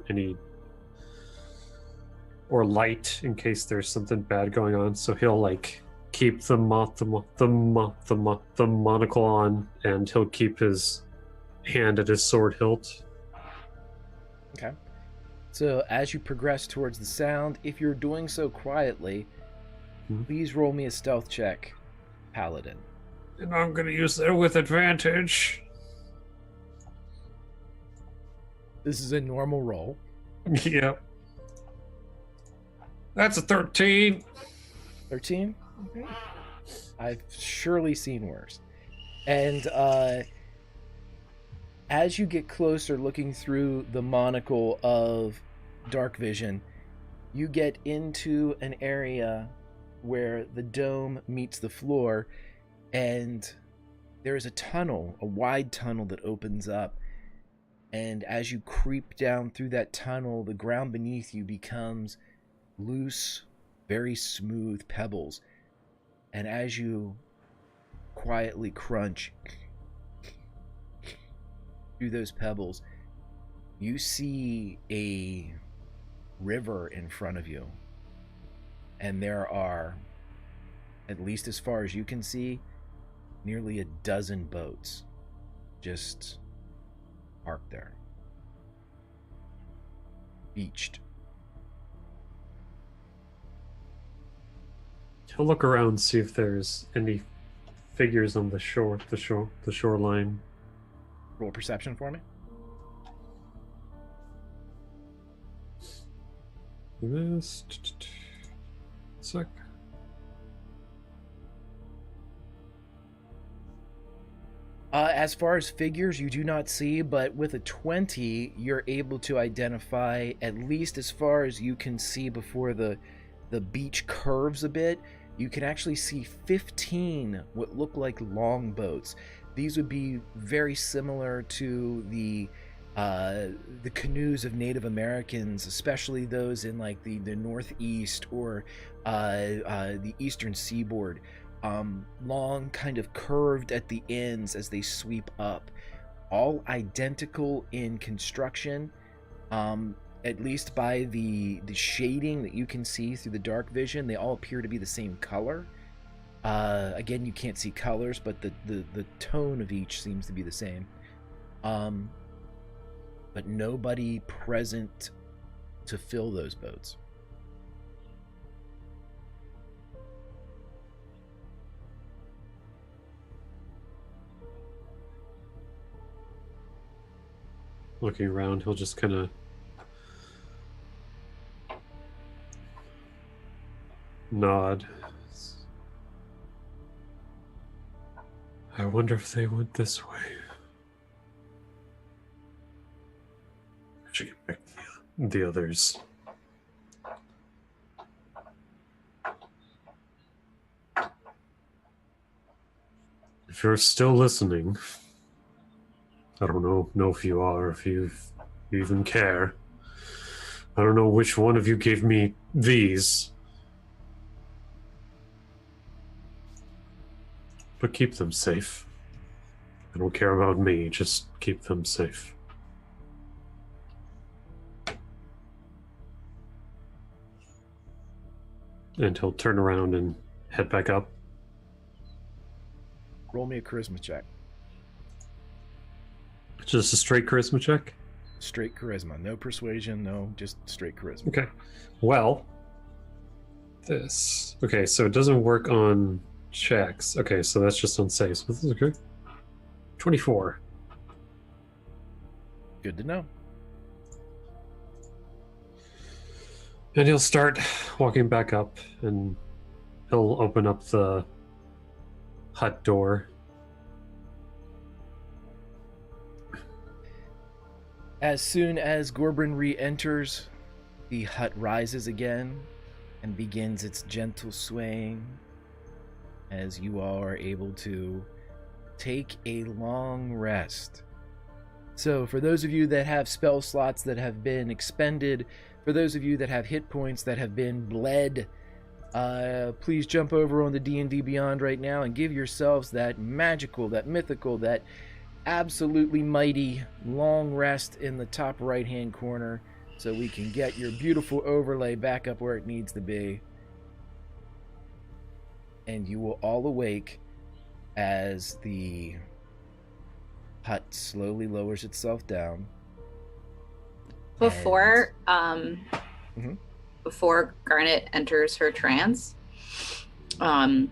light in case there's something bad going on. So he'll like keep the monocle on, and he'll keep his hand at his sword hilt. Okay. So as you progress towards the sound, if you're doing so quietly, please roll me a stealth check, Paladin. And I'm gonna use that with advantage. This is a normal roll. Yep. That's a 13. 13? Okay. I've surely seen worse. And as you get closer, looking through the monocle of dark vision, you get into an area where the dome meets the floor, and there is a tunnel, a wide tunnel that opens up. And as you creep down through that tunnel, the ground beneath you becomes loose, very smooth pebbles. And as you quietly crunch through those pebbles, you see a river in front of you. And there are, at least as far as you can see, nearly a dozen boats just parked there, beached. He'll look around, see if there's any figures on the shoreline. Roll perception for me. This sec. As far as figures, you do not see, but with a 20, you're able to identify, at least as far as you can see before the beach curves a bit, you can actually see 15 what look like long boats. These would be very similar to the canoes of Native Americans, especially those in like the Northeast or the Eastern Seaboard. long, kind of curved at the ends as they sweep up, all identical in construction, at least by the shading that you can see through the dark vision. They all appear to be the same color. Again, you can't see colors, but the tone of each seems to be the same. But nobody present to fill those boats. Looking around, he'll just kind of nod. I wonder if they went this way. I should get back to the others. If you're still listening, I don't know if you are, if you even care. I don't know which one of you gave me these. But keep them safe. I don't care about me, just keep them safe. And he'll turn around and head back up. Roll me a charisma check. Just a straight charisma check? Straight charisma. No persuasion, no, just straight charisma. Okay. Well, this. Okay, so it doesn't work on checks. Okay, so that's just on saves. This is okay. 24. Good to know. And he'll start walking back up, and he'll open up the hut door. As soon as Gorbrin re-enters, the hut rises again and begins its gentle swaying as you all are able to take a long rest. So for those of you that have spell slots that have been expended, for those of you that have hit points that have been bled, please jump over on the D&D Beyond right now and give yourselves that magical, that mythical, that absolutely mighty long rest in the top right hand corner so we can get your beautiful overlay back up where it needs to be. And you will all awake as the hut slowly lowers itself down. Before Mhm. before Garnet enters her trance, while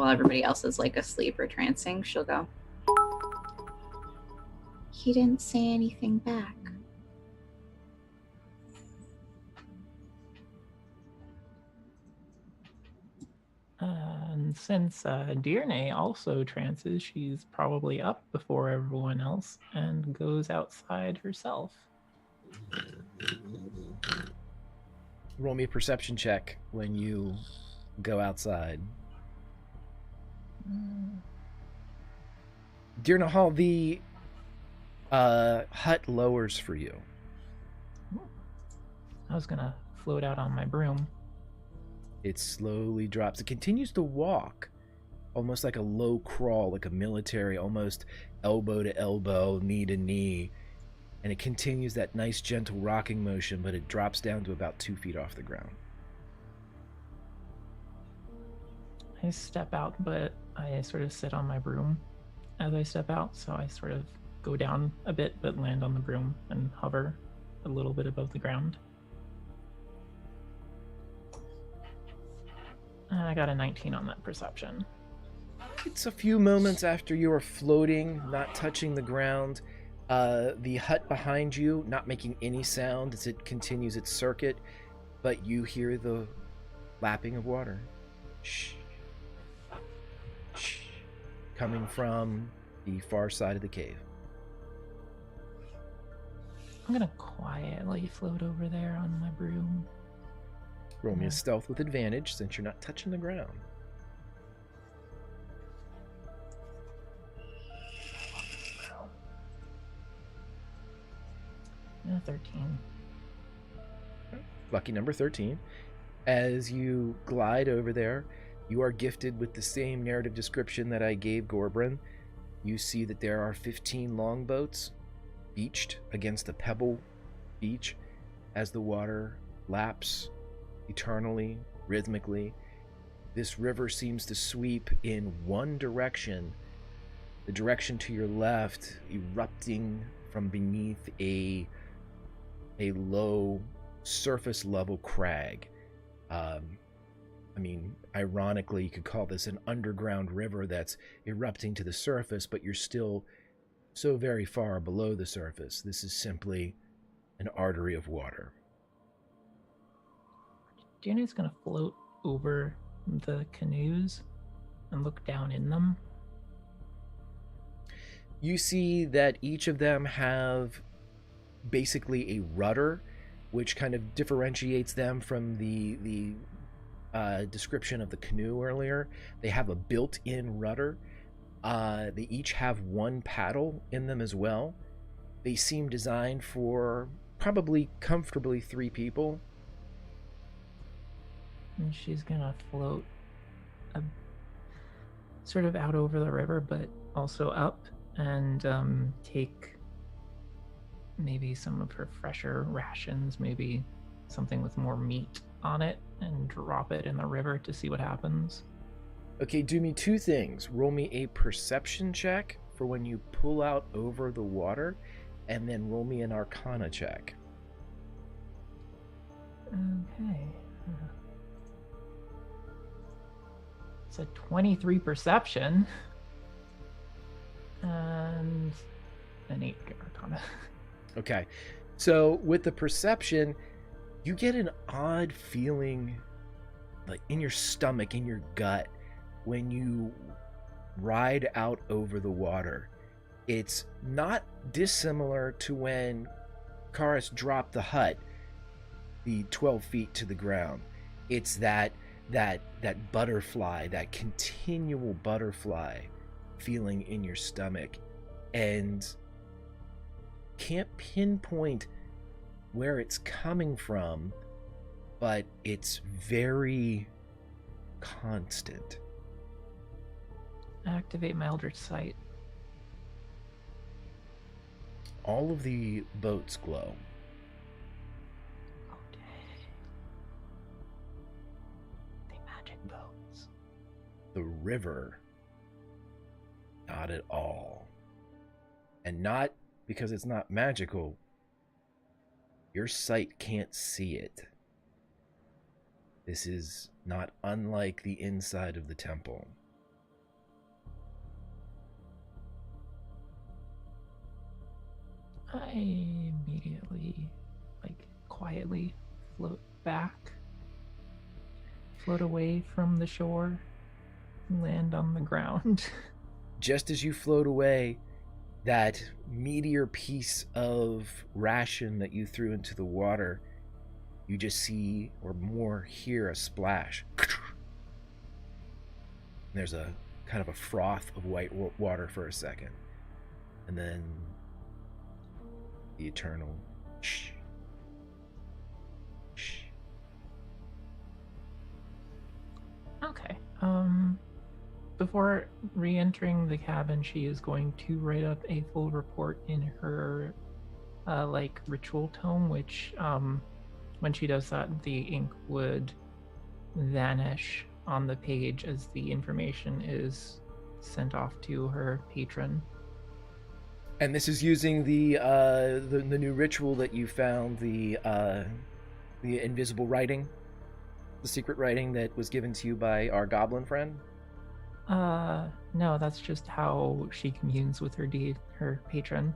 everybody else is like asleep or trancing, she'll go, "He didn't say anything back." And since Dierne also trances, she's probably up before everyone else and goes outside herself. Roll me a perception check when you go outside. Dierne Hall, the hut lowers for you. I was gonna float out on my broom. It slowly drops. It continues to walk, almost like a low crawl, like a military, almost elbow to elbow, knee to knee. And it continues that nice, gentle rocking motion, but it drops down to about 2 feet off the ground. I step out, but I sort of sit on my broom as I step out, so I sort of go down a bit, but land on the broom and hover a little bit above the ground. And I got a 19 on that perception. It's a few moments after you are floating, not touching the ground. The hut behind you, not making any sound as it continues its circuit, but you hear the lapping of water. Shh. Shh. Coming from the far side of the cave. I'm gonna quietly float over there on my broom. Roll me a stealth with advantage since you're not touching the ground. 13. Lucky number 13. As you glide over there, You are gifted with the same narrative description that I gave Gorbrin. You see that there are 15 longboats beached against a pebble beach as the water laps eternally, rhythmically. This river seems to sweep in one direction, the direction to your left, erupting from beneath a low surface level crag. Ironically, you could call this an underground river that's erupting to the surface, but you're still so very far below the surface. This is simply an artery of water. Dierne's gonna float over the canoes and look down in them. You see that each of them have basically a rudder, which kind of differentiates them from the description of the canoe earlier. They have a built-in rudder. They each have one paddle in them as well. They seem designed for probably comfortably 3 people. And she's gonna float sort of out over the river, but also up, and take maybe some of her fresher rations, maybe something with more meat on it, and drop it in the river to see what happens. Okay, do me 2 things. Roll me a perception check for when you pull out over the water, and then roll me an arcana check. Okay. It's a 23 perception. And an 8 arcana. Okay, so with the perception, you get an odd feeling like in your stomach, in your gut, when you ride out over the water. It's not dissimilar to when Karis dropped the hut the 12 feet to the ground. It's that butterfly, that continual butterfly feeling in your stomach, and can't pinpoint where it's coming from, but it's very constant. Activate my Eldritch Sight. All of the boats glow. Okay. The magic boats. The river, not at all. And not because it's not magical. Your sight can't see it. This is not unlike the inside of the temple. I immediately, quietly float back, float away from the shore, and land on the ground. Just as you float away, that meteor piece of ration that you threw into the water, you just see, or more hear, a splash. There's a kind of a froth of white water for a second. And then the eternal shh. Shh. Okay. Before re-entering the cabin, she is going to write up a full report in her ritual tome, which when she does that, the ink would vanish on the page as the information is sent off to her patron. And this is using the new ritual that you found, the invisible writing, the secret writing that was given to you by our goblin friend. No, that's just how she communes with her patron.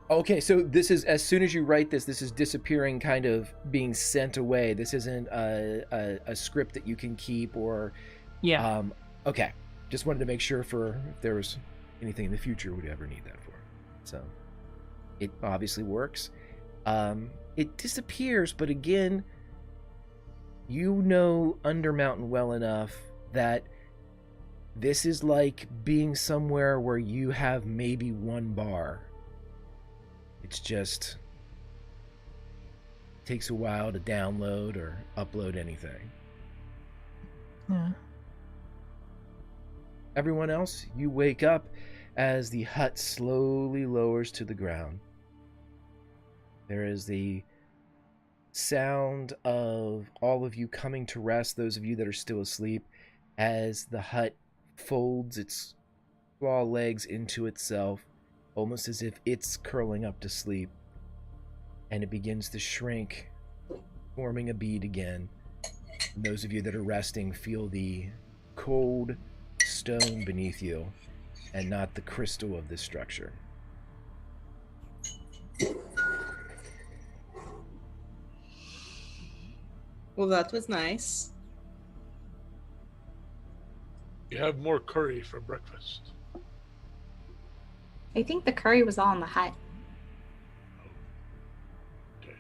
Okay, so this is, as soon as you write this is disappearing, kind of being sent away. This isn't a script that you can keep, or yeah. Okay, just wanted to make sure for if there was anything in the future we'd ever need that for. So it obviously works. It disappears, but again, you know Undermountain well enough that this is like being somewhere where you have maybe 1 bar. It's just takes a while to download or upload anything. Yeah. everyone else, you wake up as the hut slowly lowers to the ground. There is the sound of all of you coming to rest, those of you that are still asleep, as the hut folds its claw legs into itself, almost as if it's curling up to sleep, and it begins to shrink, forming a bead again. And those of you that are resting feel the cold stone beneath you and not the crystal of this structure. Well, that was nice. You have more curry for breakfast. I think the curry was all in the hut. Okay.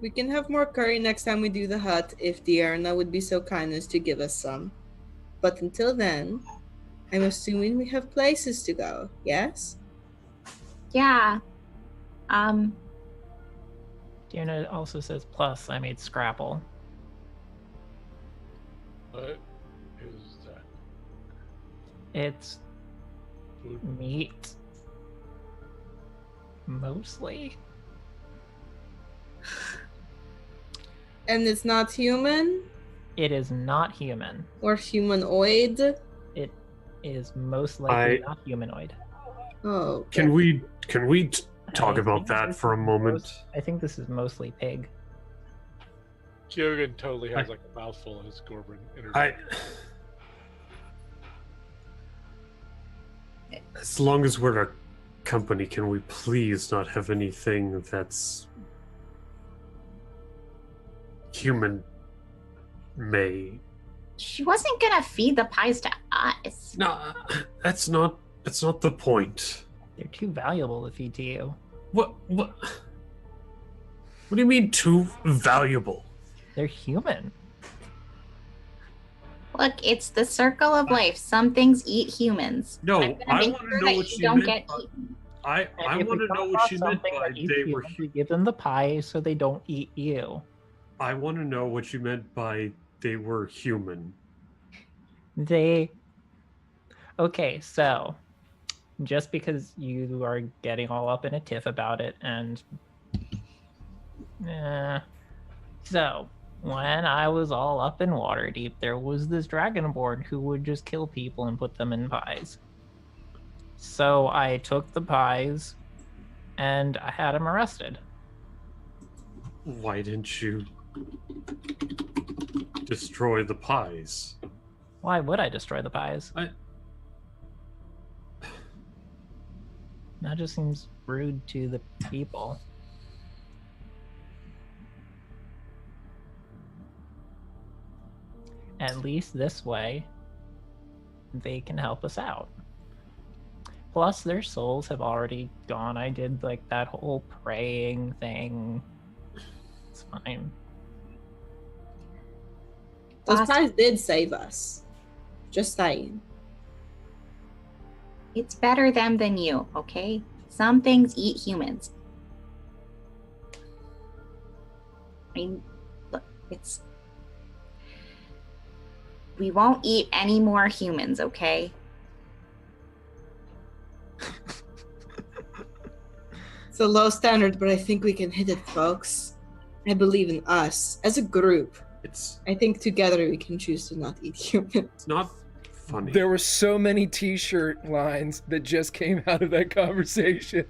We can have more curry next time we do the hut if Dierne would be so kind as to give us some. But until then, I'm assuming we have places to go, yes? Yeah. Dierne also says, plus I made scrapple. What is that? It's Food? meat. Mostly. And it's not human It is not human. or humanoid? It is most likely I- not humanoid. Oh. Can we talk I about think that this for a is moment? I think this is mostly pig. Kyogen totally has like a mouthful as Gorbrin I. As long as we're a company, can we please not have anything that's human made? She wasn't gonna feed the pies to us. No, that's not the point. They're too valuable to feed to you. What do you mean too valuable? They're human. Look, it's the circle of life. Some things eat humans. No, I'm gonna I make want to sure know that what you she don't meant. get By, eaten. I And if want we to know come what across she meant something by that eats they were. humans, we give them the pie so they don't eat you. I want to know what you meant by they were human. Okay, so just because you are getting all up in a tiff about it, and so when I was all up in Waterdeep, there was this dragonborn who would just kill people and put them in pies. So I took the pies and I had him arrested. Why didn't you destroy the pies? Why would I destroy the pies? That just seems rude to the people. At least this way, they can help us out. Plus, their souls have already gone. I did like that whole praying thing. It's fine. Those Awesome. pies did save us. Just saying. It's better them than you, okay? Some things eat humans. I mean, look, it's... We won't eat any more humans, okay? It's a low standard, but I think we can hit it, folks. I believe in us as a group. I think together we can choose to not eat humans. It's not funny. There were so many t-shirt lines that just came out of that conversation.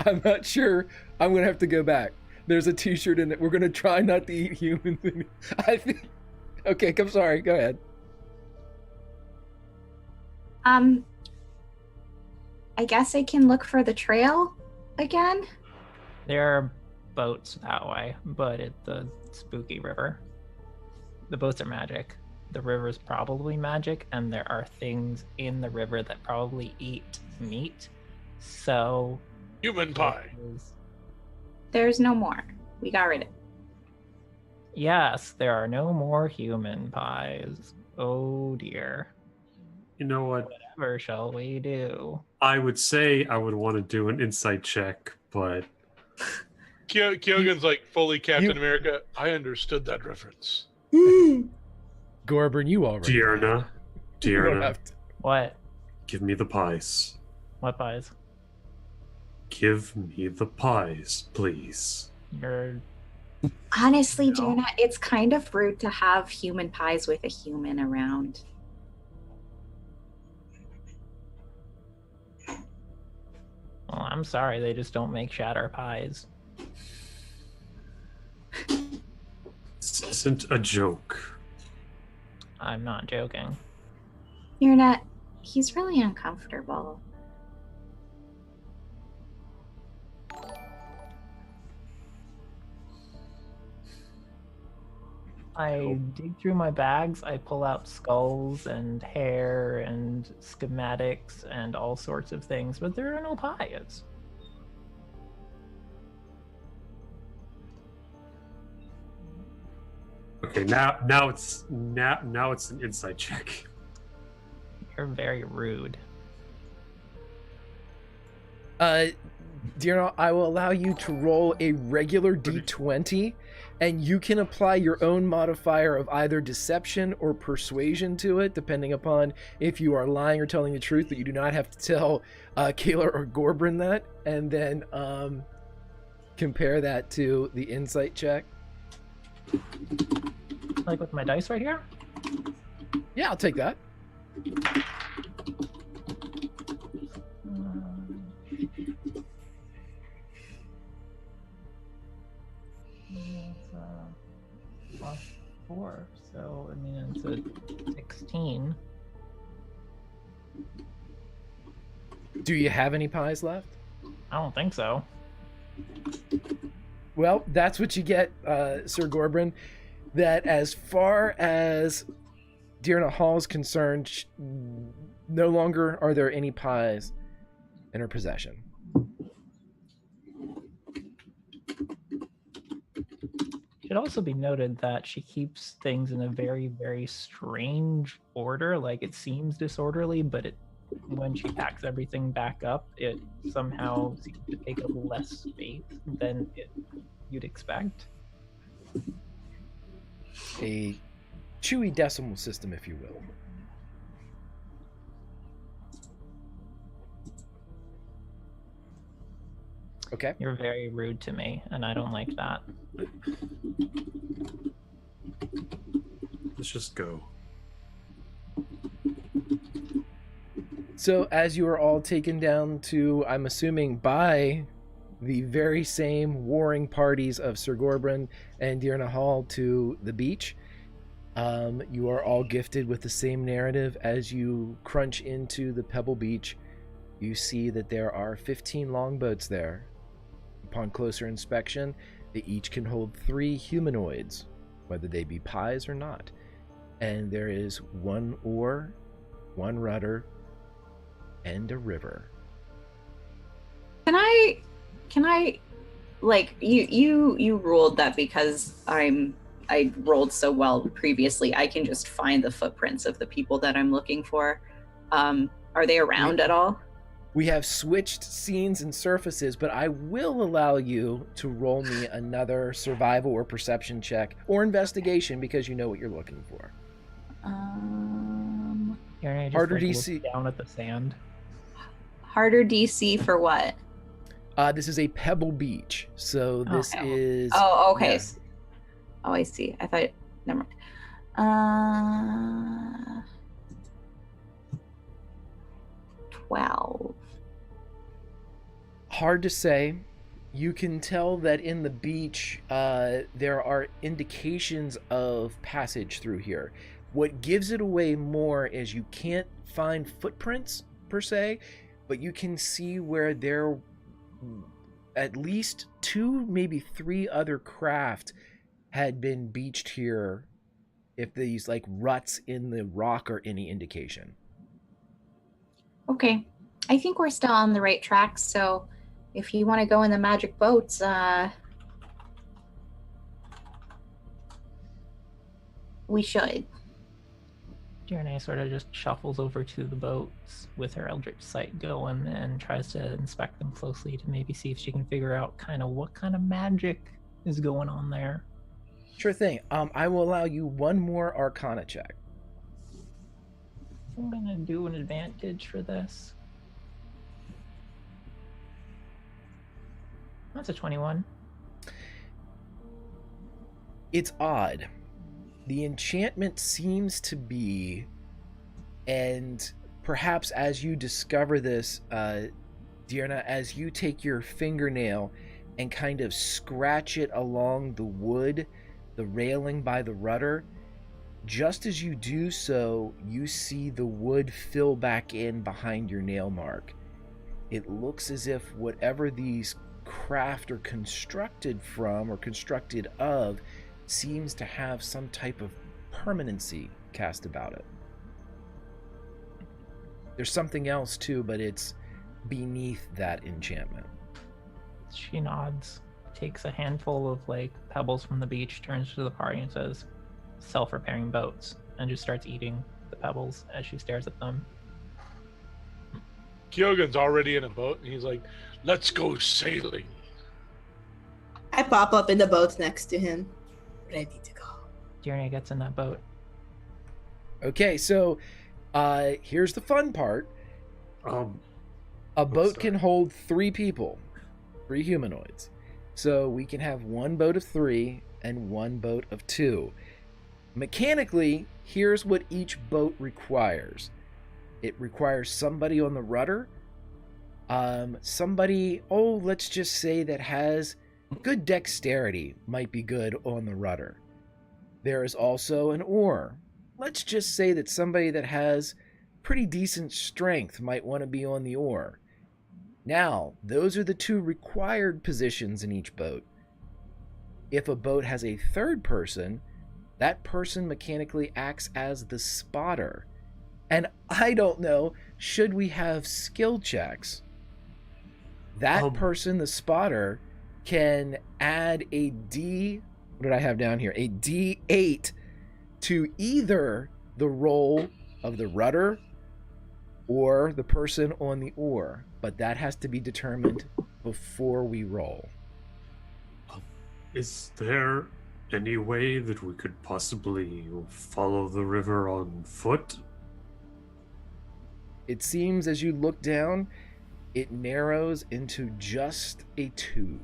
I'm not sure. I'm going to have to go back. There's a t-shirt in it. We're going to try not to eat humans. I think... Okay, I'm sorry. Go ahead. I guess I can look for the trail again. There are boats that way, but it's the spooky river. The boats are magic. The river's probably magic, and there are things in the river that probably eat meat. So... Human pie. There's no more. We got rid of it. Yes, there are no more human pies. Oh dear. You know what? Whatever shall we do? I would say I would want to do an insight check, but Kyogen's like fully Captain America. I understood that reference. Gorbrin, you already... Dierne, You don't Dierne, have to. What? give me the pies. What pies? Give me the pies, please. You're Honestly, No. Dierne, it's kind of rude to have human pies with a human around. well, I'm sorry, they just don't make shatter pies. This isn't a joke. I'm not joking. Dierne, he's really uncomfortable. I dig through my bags, I pull out skulls and hair and schematics and all sorts of things, but there are no pies. Okay, now it's an insight check. You're very rude. Dierne, I will allow you to roll a regular d20, and you can apply your own modifier of either deception or persuasion to it, depending upon if you are lying or telling the truth, but you do not have to tell Kayla or Gorbrin that, and then compare that to the insight check. Like with my dice right here? Yeah, I'll take that. It's plus 4, so I mean it's a 16. Do you have any pies left? I don't think so. Well, that's what you get, Sir Gorbrin. That as far as Dierne Hall is concerned, no longer are there any pies in her possession. It should also be noted that she keeps things in a very, very strange order. Like it seems disorderly, but when she packs everything back up, it somehow seems to take up less space than you'd expect. A chewy decimal system, if you will. Okay. You're very rude to me, and I don't like that. Let's just go. So as you are all taken down to, I'm assuming, by the very same warring parties of Sir Gorbrin and Dierne Hall to the beach, you are all gifted with the same narrative. As you crunch into the Pebble Beach, you see that there are 15 longboats there. Upon closer inspection, they each can hold 3 humanoids, whether they be pies or not. And there is 1 oar, 1 rudder, and a river. Can I like you ruled that because I rolled so well previously, I can just find the footprints of the people that I'm looking for. Are they around at all? We have switched scenes and surfaces, but I will allow you to roll me another survival or perception check or investigation because you know what you're looking for. Here, just, Harder like, look DC. down at the sand. Harder DC for what? This is a Pebble Beach, so this Okay. is. Oh, okay. Yeah. Oh, I see. I thought. Never mind. 12. Hard to say. You can tell that in the beach, there are indications of passage through here. What gives it away more is you can't find footprints per se, but you can see where there at least 2, maybe 3 other craft had been beached here, if these like ruts in the rock are any indication. Okay. I think we're still on the right track, so if you want to go in the magic boats, we should. Dierne sort of just shuffles over to the boats with her Eldritch Sight going and tries to inspect them closely to maybe see if she can figure out kind of what kind of magic is going on there. Sure thing. I will allow you 1 more Arcana check. I'm gonna do an advantage for this. That's a 21. It's odd. The enchantment seems to be, and perhaps as you discover this, Dierne, as you take your fingernail and kind of scratch it along the wood, the railing by the rudder, just as you do so, you see the wood fill back in behind your nail mark. It looks as if whatever these craft are constructed from or constructed of seems to have some type of permanency cast about it. There's something else too, but it's beneath that enchantment. She nods, takes a handful of like pebbles from the beach, turns to the party and says, "Self-repairing boats," and just starts eating the pebbles as she stares at them. Kyogen's already in a boat, and he's like, "Let's go sailing." I pop up in the boat next to him, ready to go. Dierne gets in that boat. Okay, so here's the fun part. A boat can hold 3 people, 3 humanoids. So we can have 1 boat of 3 and 1 boat of 2. Mechanically, here's what each boat requires. It requires somebody on the rudder, somebody, let's just say that has good dexterity might be good on the rudder. There is also an oar. Let's just say that somebody that has pretty decent strength might want to be on the oar. Now, those are the 2 required positions in each boat. If a boat has a 3rd person, that person mechanically acts as the spotter. And I don't know, should we have skill checks? That person, the spotter, can add a what did I have down here? A D8 to either the roll of the rudder or the person on the oar. But that has to be determined before we roll. Is there any way that we could possibly follow the river on foot? It seems as you look down, it narrows into just a tube.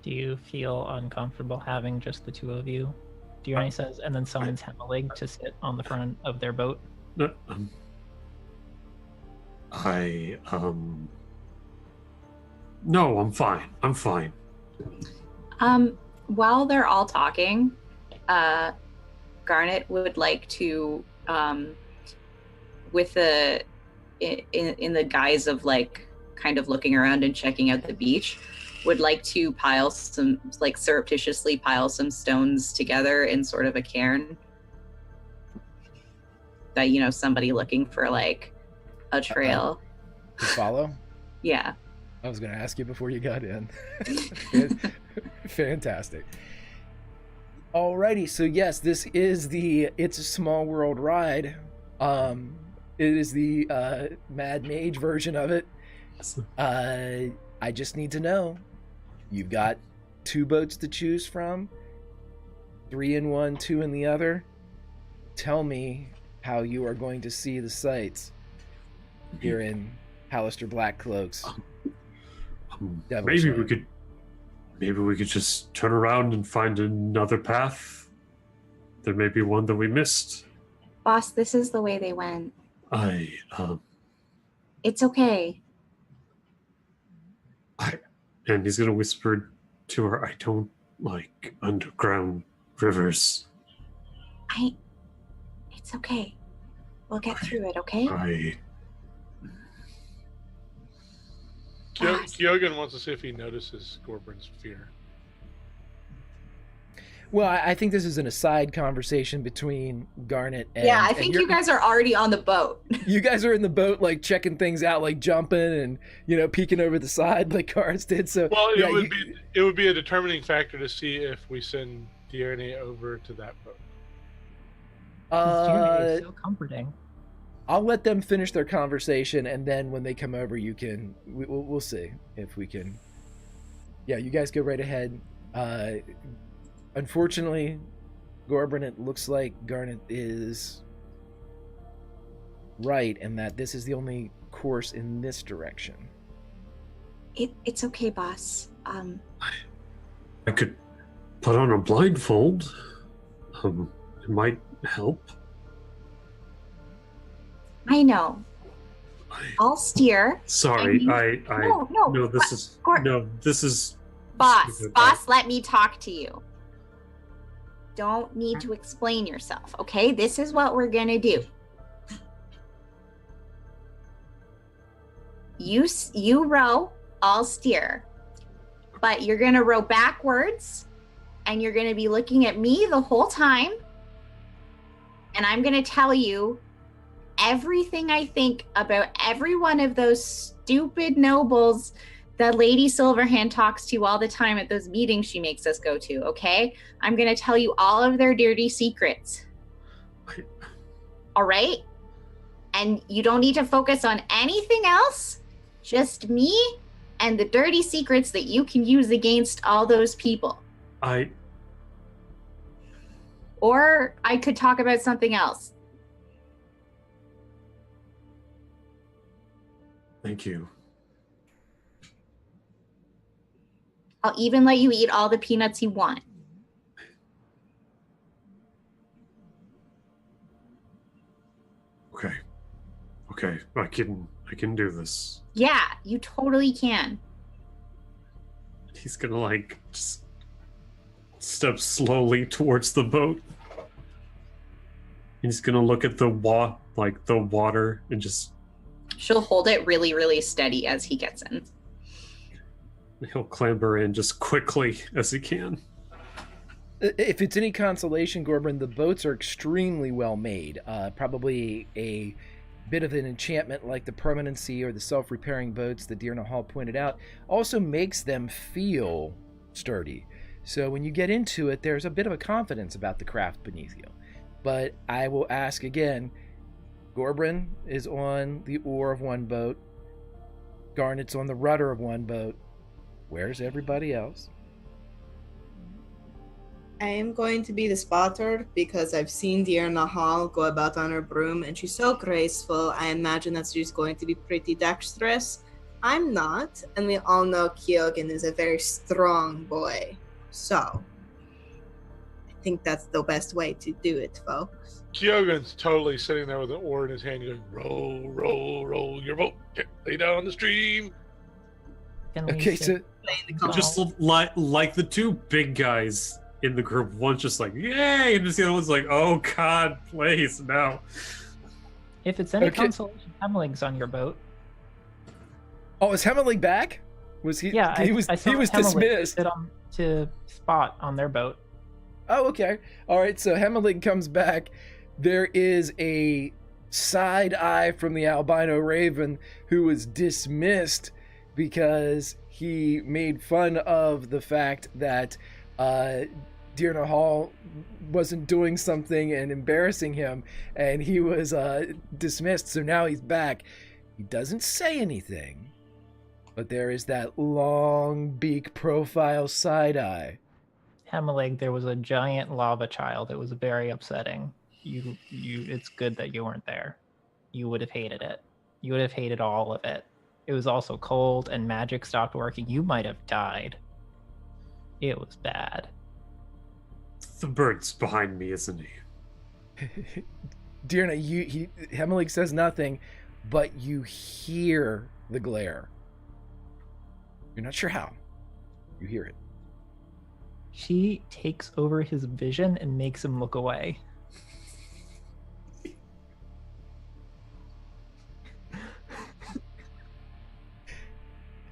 Do you feel uncomfortable having just the 2 of you? Dierne says, and then summons Hemelig to sit on the front of their boat. No, I'm fine. I'm fine. While they're all talking, Garnet would like to, with the in the guise of like kind of looking around and checking out the beach, would like to pile some, like surreptitiously pile some stones together in sort of a cairn that, you know, somebody looking for like a trail. To follow? Yeah. I was going to ask you before you got in. Fantastic. Alrighty, so yes, this is the It's a Small World ride. It is the Mad Mage version of it. I just need to know, you've got 2 boats to choose from, 3 in one, 2 in the other. Tell me how you are going to see the sights here in Hallister Blackcloak's Devil's Shore. Maybe we could just turn around and find another path. There may be one that we missed. Boss, this is the way they went. It's okay. And he's gonna whisper to her, I don't like underground rivers. It's okay. We'll get through it, okay? Kyogen wants to see if he notices Gorbrin's fear. Well, I think this is an aside conversation between Garnet and... Yeah, I think you guys are already on the boat. You guys are in the boat, like, checking things out, like, jumping and, you know, peeking over the side like Cards did. So, well, yeah, it would be a determining factor to see if we send Dierne over to that boat. Dierne is so comforting. I'll let them finish their conversation, and then when they come over, you can... We'll see if we can... Yeah, you guys go right ahead. Unfortunately, Gorbrin, it looks like Garnet is right and that this is the only course in this direction. It's okay, boss. I could put on a blindfold. It might help. I know. I'll steer. Sorry, No, this is Boss, stupid. let me talk to you. Don't need to explain yourself, okay? This is what we're gonna do. You row, I'll steer. But you're gonna row backwards, and you're gonna be looking at me the whole time. And I'm gonna tell you everything I think about every one of those stupid nobles that Lady Silverhand talks to all the time at those meetings she makes us go to, okay? I'm going to tell you all of their dirty secrets. All right? And you don't need to focus on anything else, just me and the dirty secrets that you can use against all those people. Or I could talk about something else. Thank you. I'll even let you eat all the peanuts you want. Okay, I can do this. Yeah, you totally can. He's gonna just step slowly towards the boat. He's gonna look at the water and just. She'll hold it really, really steady as he gets in. He'll clamber in just quickly as he can. If it's any consolation, Gorbrin, the boats are extremely well made. Probably a bit of an enchantment like the permanency or the self-repairing boats that Dierne Hall pointed out also makes them feel sturdy. So when you get into it, there's a bit of a confidence about the craft beneath you. But I will ask again, Gorbrin is on the oar of one boat. Garnet's on the rudder of one boat. Where's everybody else? I am going to be the spotter because I've seen Dierne Hall go about on her broom and she's so graceful. I imagine that she's going to be pretty dexterous. I'm not, and we all know Kyogen is a very strong boy. So, I think that's the best way to do it, folks. Kyogen's totally sitting there with an oar in his hand going, roll, roll, roll your boat. Lay down on the stream. Okay, so just like the two big guys in the group, one's just like, yay, and just the other one's like, oh god, please, no. If it's any consolation, Hemmeling's on your boat. Oh, is Hemmeling back? Was he? Yeah, he was dismissed. Sit on to spot on their boat. Oh, okay. All right, so Hemmeling comes back. There is a side eye from the albino raven who was dismissed because he made fun of the fact that Dierne Hall wasn't doing something and embarrassing him, and he was dismissed. So now he's back. He doesn't say anything, but there is that long beak profile side eye. Hemmeling, there was a giant lava child. It was very upsetting. It's good that you weren't there. You would have hated it. You would have hated all of it. It was also cold and magic stopped working. You might have died. It was bad. The bird's behind me, isn't he? Dierne, Hemmeling says nothing, but you hear the glare. You're not sure how. You hear it. She takes over his vision and makes him look away.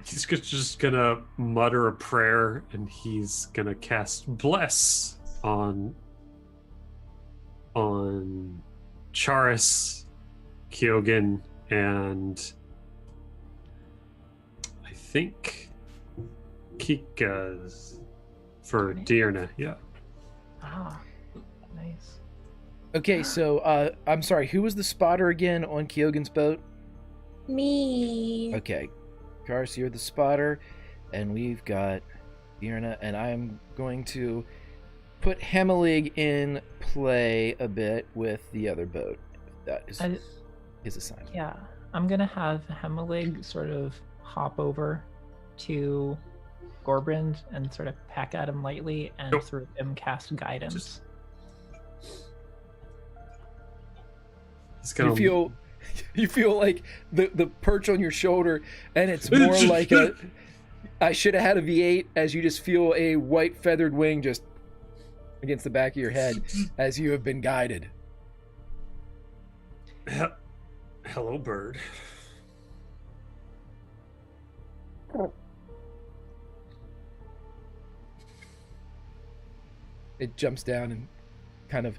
He's just gonna mutter a prayer and he's gonna cast Bless on Charis, Kyogen, and I think Kika's for Dierne. Yeah. Ah, nice. Okay, so I'm sorry, who was the spotter again on Kyogen's boat? Me. Okay. Karis, you're the spotter, and we've got Dierne, and I'm going to put Hemelig in play a bit with the other boat. That is. his assignment. Yeah, I'm gonna have Hemalig sort of hop over to Gorbrin and sort of peck at him lightly and Nope. through him cast guidance. It's gonna You feel like the perch on your shoulder, and it's more like I should have had a V8, as you just feel a white feathered wing just against the back of your head as you have been guided. Hello, bird. It jumps down and kind of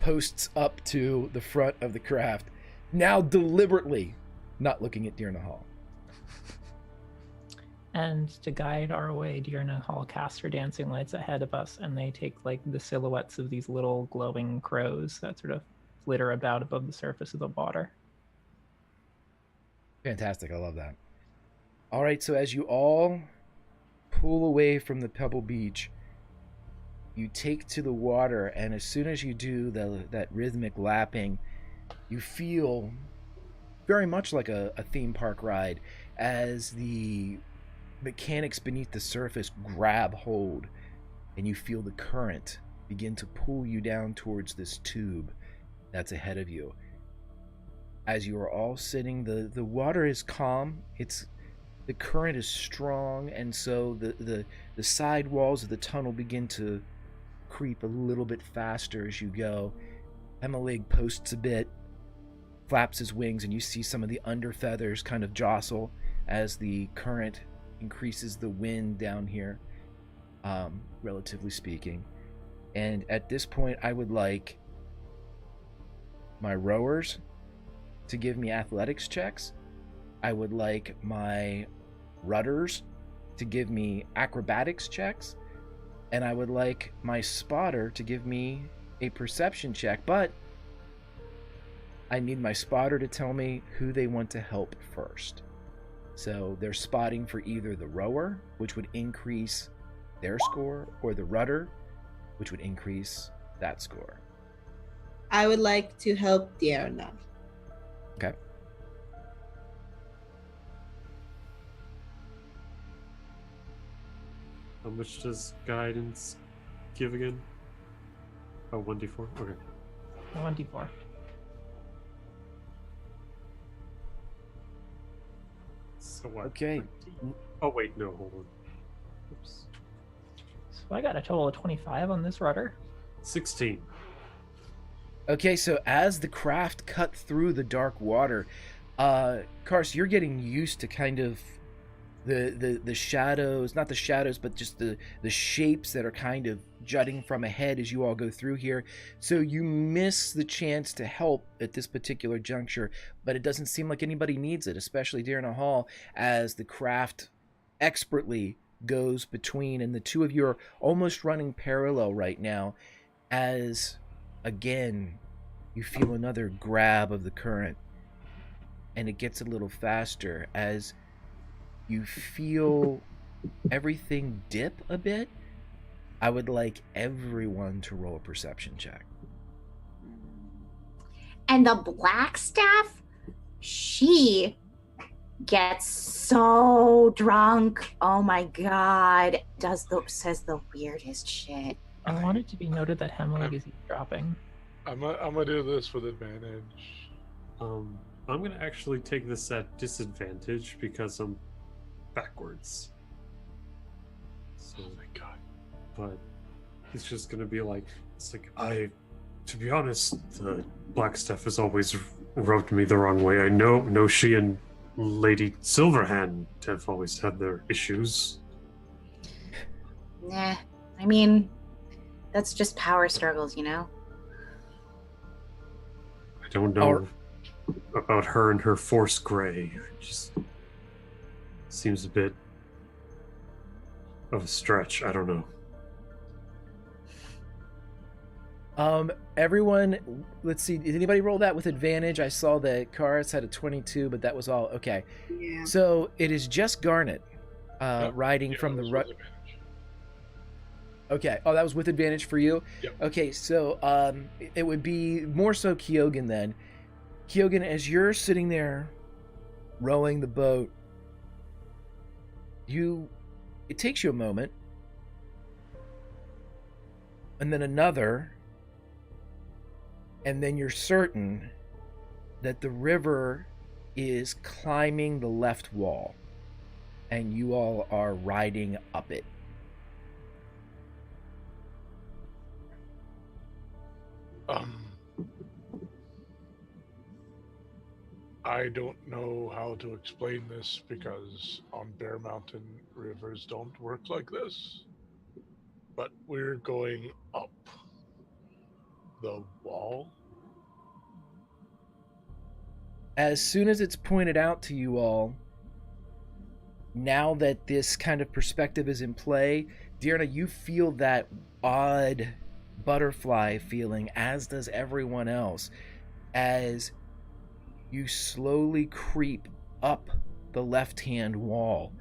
posts up to the front of the craft, now deliberately not looking at Dierne Hall. And to guide our way, Dierne Hall casts her dancing lights ahead of us, and they take like the silhouettes of these little glowing crows that sort of flitter about above the surface of the water. Fantastic, I love that. All right, so as you all pull away from the Pebble Beach, you take to the water, and as soon as you do that rhythmic lapping, you feel very much like a theme park ride as the mechanics beneath the surface grab hold, and you feel the current begin to pull you down towards this tube that's ahead of you. As you are all sitting, the water is calm. The current is strong, and so the side walls of the tunnel begin to creep a little bit faster as you go. Hemalig posts a bit, flaps his wings, and you see some of the under feathers kind of jostle as the current increases the wind down here, relatively speaking. And at this point, I would like my rowers to give me athletics checks. I would like my rudders to give me acrobatics checks. And I would like my spotter to give me a perception check, but I need my spotter to tell me who they want to help first. So they're spotting for either the rower, which would increase their score, or the rudder, which would increase that score. I would like to help Dierne. Okay. How much does guidance give again? Oh, 1d4? Okay. 1d4. So what? Okay. 20? Oh, wait, no, hold on. Oops. So I got a total of 25 on this rudder. 16. Okay, so as the craft cut through the dark water, Kars, you're getting used to kind of the shadows, not the shadows, but just the shapes that are kind of jutting from ahead as you all go through here. So you miss the chance to help at this particular juncture, but it doesn't seem like anybody needs it, especially Dierne Hall, as the craft expertly goes between, and the two of you are almost running parallel right now, as again you feel another grab of the current, and it gets a little faster as you feel everything dip a bit. I would like everyone to roll a perception check. And the black staff, she gets so drunk. Oh my god. Says the weirdest shit. I want it to be noted that Hemlock is eavesdropping. I'm gonna do this with advantage. I'm gonna actually take this at disadvantage because I'm backwards. So, Oh my god. but it's just gonna be like, it's like, to be honest, the black staff has always rubbed me the wrong way. I know she and Lady Silverhand have always had their issues. Nah, I mean, that's just power struggles, you know? I don't know about her and her Force Grey. It just seems a bit of a stretch. I don't know. Everyone, let's see, did anybody roll that with advantage? I saw that Karis had a 22, but that was all. Okay, Yeah. so it is just Garnet Yep. riding Yeah, from that the was right. with advantage. Okay, oh, that was with advantage for you. Yep. Okay, so it would be more so Kyogen then. Kyogen, as you're sitting there rowing the boat, it takes you a moment, and then another, and then you're certain that the river is climbing the left wall, and you all are riding up it. I don't know how to explain this because on Bear Mountain, rivers don't work like this. But we're going up the wall. As soon as it's pointed out to you all, now that this kind of perspective is in play, Dierne, you feel that odd butterfly feeling, as does everyone else, as you slowly creep up the left-hand wall.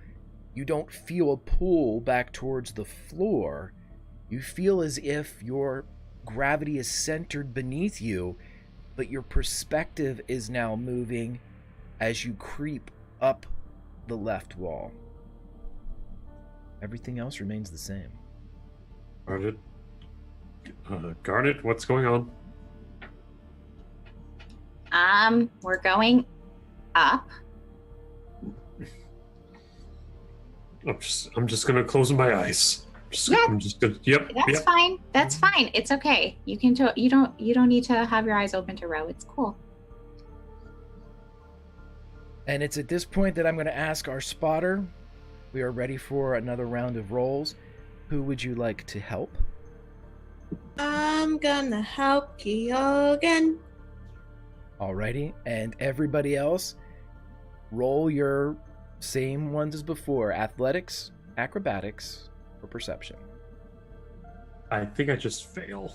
You don't feel a pull back towards the floor. You feel as if your gravity is centered beneath you, but your perspective is now moving as you creep up the left wall. Everything else remains the same. Garnet, what's going on? We're going up. I'm just gonna close my eyes. I'm just gonna. Yep. That's fine. That's fine. It's okay. You can. You don't need to have your eyes open to row. It's cool. And it's at this point that I'm going to ask our spotter. We are ready for another round of rolls. Who would you like to help? I'm gonna help Kyogen. Alrighty, and everybody else, roll your same ones as before: athletics, acrobatics, or perception. I think I just fail,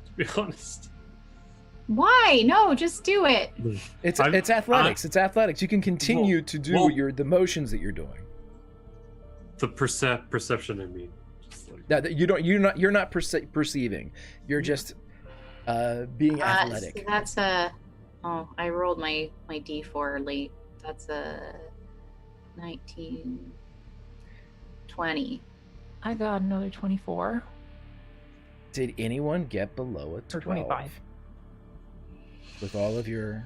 to be honest. Why? No, just do it. It's athletics. It's athletics. You can continue to do the motions that you're doing. The perception, I mean. No, you're not perceiving. You're just being athletic. So that's I rolled my D4 late. That's a 19, 20. I got another 24. Did anyone get below a 12? Or 25. With all of your...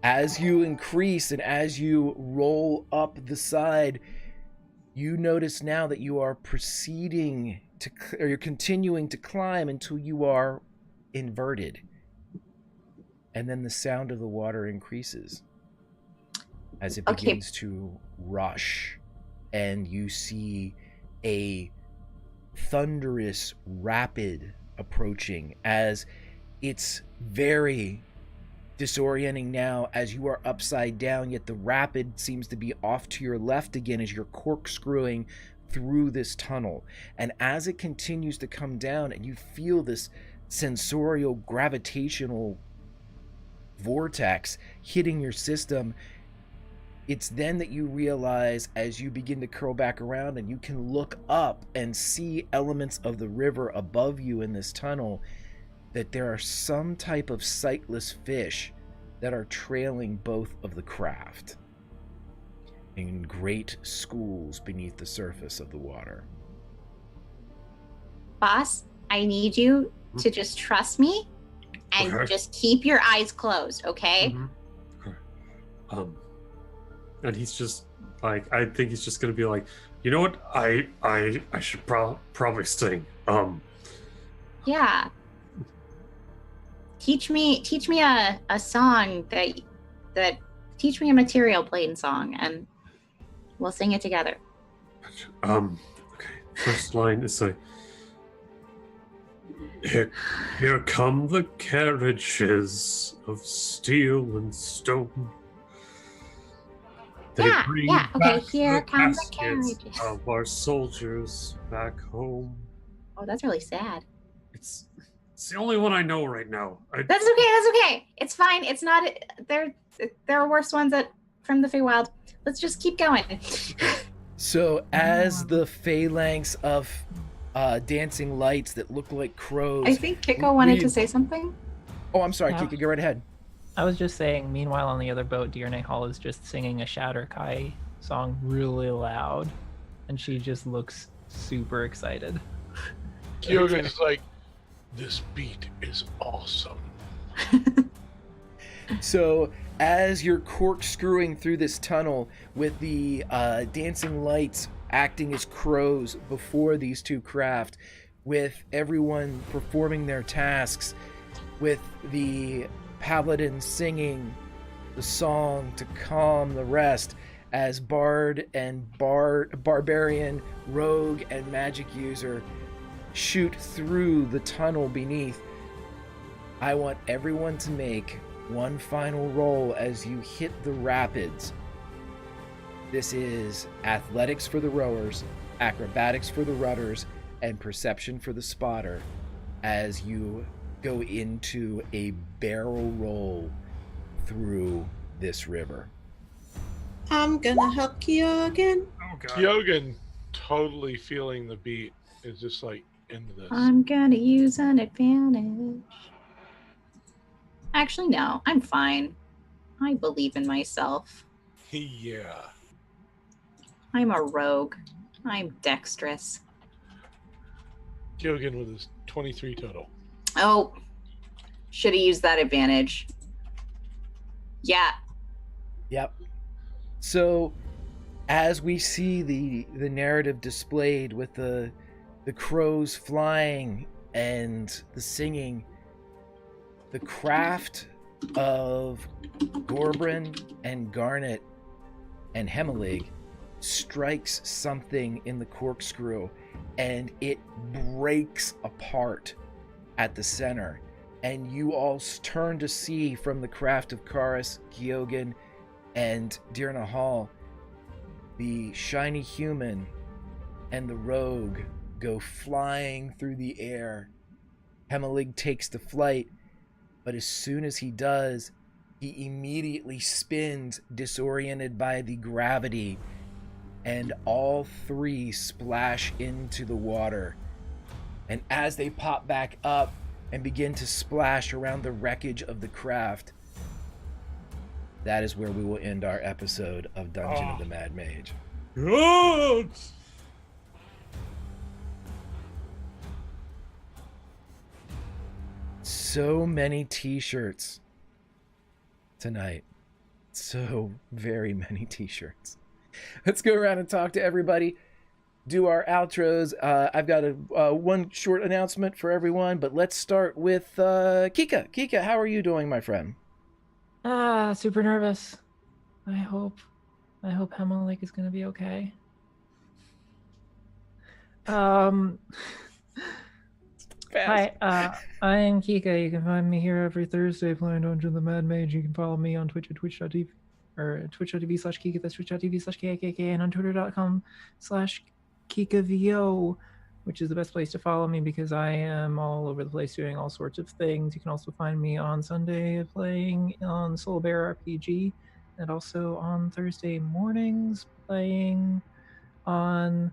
As you increase and as you roll up the side, you notice now that you are proceeding to, or you're continuing to climb until you are inverted. And then the sound of the water increases as it begins to rush. And you see a thunderous rapid approaching as it's very disorienting now as you are upside down, yet the rapid seems to be off to your left again as you're corkscrewing through this tunnel. And as it continues to come down and you feel this sensorial gravitational vortex hitting your system, it's then that you realize, as you begin to curl back around and you can look up and see elements of the river above you in this tunnel, that there are some type of sightless fish that are trailing both of the craft in great schools beneath the surface of the water. Boss, I need you to just trust me and just keep your eyes closed, okay? Mm-hmm. And he's just like, I think he's just gonna be like, you know what? I should probably sing. Yeah. Teach me a song that teach me a material plane song and we'll sing it together. Okay. First line is like, here come the carriages of steel and stone. They bring back here comes the caskets carriages of our soldiers back home. Oh, that's really sad. It's the only one I know right now. That's okay. It's fine. It's not. There are worse ones from the Feywild. Let's just keep going. So as the phalanx of dancing lights that look like crows, I think Kiko wanted to say something. Oh, I'm sorry, Yeah. Kika, go right ahead. I was just saying, meanwhile on the other boat, Dierne Hall is just singing a Shatter Kai song really loud, and she just looks super excited. Kyogen's like, this beat is awesome. So, as you're corkscrewing through this tunnel with the dancing lights acting as crows before these two craft, with everyone performing their tasks, with the paladin singing the song to calm the rest, as bard and barbarian, rogue and magic user shoot through the tunnel beneath, I want everyone to make one final roll as you hit the rapids. This is athletics for the rowers, acrobatics for the rudders, and perception for the spotter as you go into a barrel roll through this river. I'm gonna help Kyogen. Oh god. Kyogen, totally feeling the beat, is just like into this. I'm gonna use an advantage. Actually, no, I'm fine. I believe in myself. Yeah. I'm a rogue. I'm dexterous. Kyogen with his 23 total. Oh, should have used that advantage. Yeah. Yep. So, as we see the narrative displayed with the crows flying and the singing, the craft of Gorbrin and Garnet and Hemelig strikes something in the corkscrew, and it breaks apart at the center. And you all turn to see from the craft of Karis, Kyogen, and Dierne Hall, the shiny human and the rogue go flying through the air. Hemelig takes to flight, but as soon as he does, he immediately spins, disoriented by the gravity, and all three splash into the water. And as they pop back up and begin to splash around the wreckage of the craft, that is where we will end our episode of Dungeon of the Mad Mage. God! So many t-shirts tonight. So very many t-shirts. Let's go around and talk to everybody. Do our outros. I've got a one short announcement for everyone, but let's start with Kika. Kika, how are you doing, my friend? Super nervous. I hope Hemelig is gonna be okay. Hi, I am Kika. You can find me here every Thursday playing Dungeon of the Mad Mage. You can follow me on Twitch at twitch.tv or twitch.tv/Kika, that's twitch.tv/KKK, and on twitter.com/KikaVO, which is the best place to follow me because I am all over the place doing all sorts of things. You can also find me on Sunday playing on Soul Bear RPG, and also on Thursday mornings playing on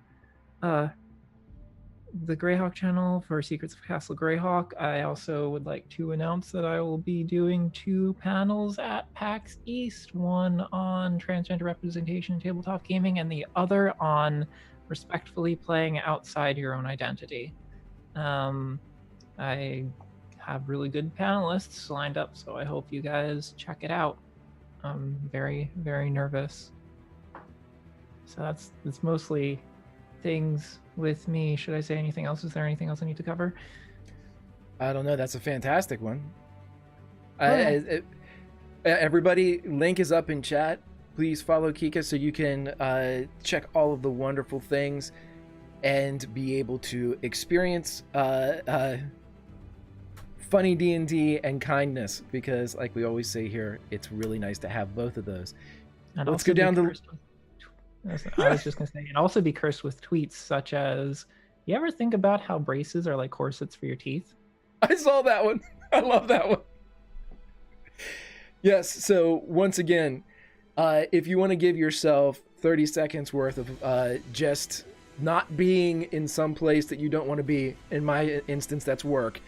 the Greyhawk channel for Secrets of Castle Greyhawk. I also would like to announce that I will be doing 2 panels at PAX East, one on transgender representation in tabletop gaming, and the other on respectfully playing outside your own identity. I have really good panelists lined up, so I hope you guys check it out. I'm very, very nervous. So that's mostly things with me. Should I say anything else? Is there anything else I need to cover? I don't know. That's a fantastic one. Okay. Everybody, link is up in chat. Please follow Kika so you can check all of the wonderful things and be able to experience funny D&D and kindness, because like we always say here, it's really nice to have both of those. And Let's also go down be to... cursed with- I was just going to say, and also be cursed with tweets such as, you ever think about how braces are like corsets for your teeth? I saw that one. I love that one. Yes, so once again, if you want to give yourself 30 seconds worth of just not being in some place that you don't want to be, in my instance, that's work,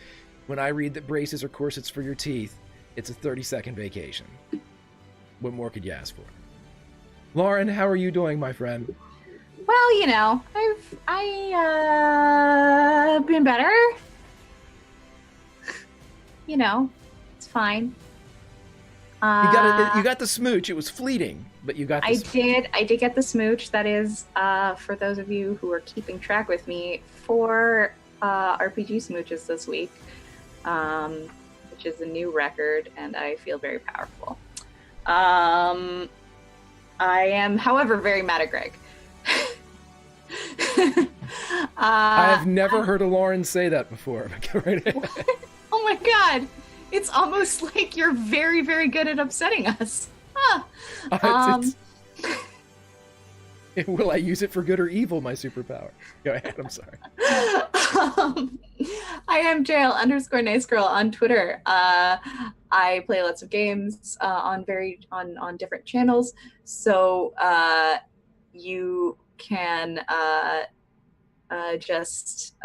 When I read that braces are corsets for your teeth, it's a 30-second vacation. What more could you ask for? Lauren, how are you doing, my friend? Well, I've been better. It's fine. You got the smooch. It was fleeting, but you got the smooch. I did get the smooch. That is, for those of you who are keeping track with me, 4 RPG smooches this week, which is a new record, and I feel very powerful. I am, however, very mad at Greg. I have never heard a Lauren say that before. Oh my god! It's almost like you're very, very good at upsetting us. Will I use it for good or evil, my superpower? Go ahead, I'm sorry. I am Jael_NiceGirl on Twitter. I play lots of games on different channels, so you can just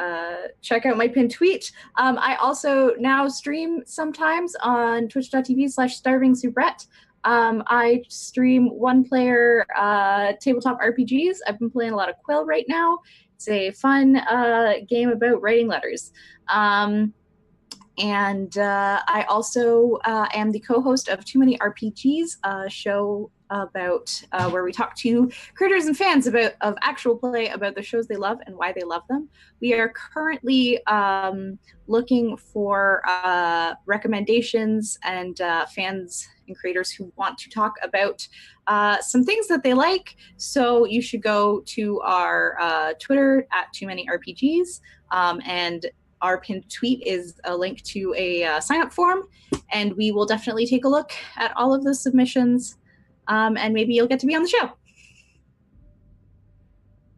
check out my pinned tweet. I also now stream sometimes on twitch.tv/starvingsoubrette. I stream one-player tabletop RPGs. I've been playing a lot of Quill right now. It's a fun game about writing letters. And I also am the co-host of Too Many RPGs, a show about where we talk to creators and fans of actual play, about the shows they love and why they love them. We are currently looking for recommendations and fans and creators who want to talk about some things that they like. So you should go to our Twitter at Too Many RPGs, and our pinned tweet is a link to a sign-up form, and we will definitely take a look at all of the submissions, and maybe you'll get to be on the show.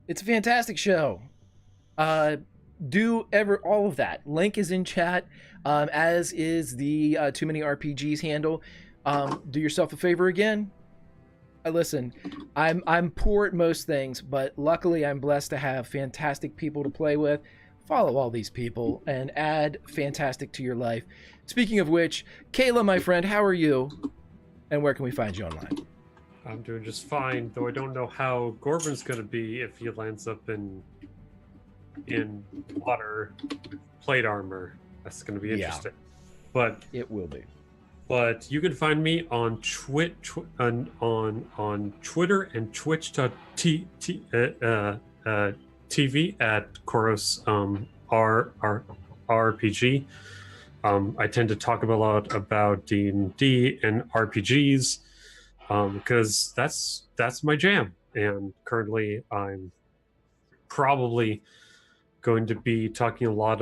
It's a fantastic show. Do all of that. Link is in chat, as is the Too Many RPGs handle. Do yourself a favor again. Listen, I'm poor at most things, but luckily I'm blessed to have fantastic people to play with. Follow all these people and add fantastic to your life. Speaking of which, Kayla, my friend, how are you? And where can we find you online? I'm doing just fine, though I don't know how Gorbrin's going to be if he lands up in water with plate armor. That's going to be interesting. Yeah. But it will be. But you can find me on on Twitter and Twitch.tv at Koros RPG. I tend to talk a lot about D&D and RPGs because that's my jam. And currently, I'm probably going to be talking a lot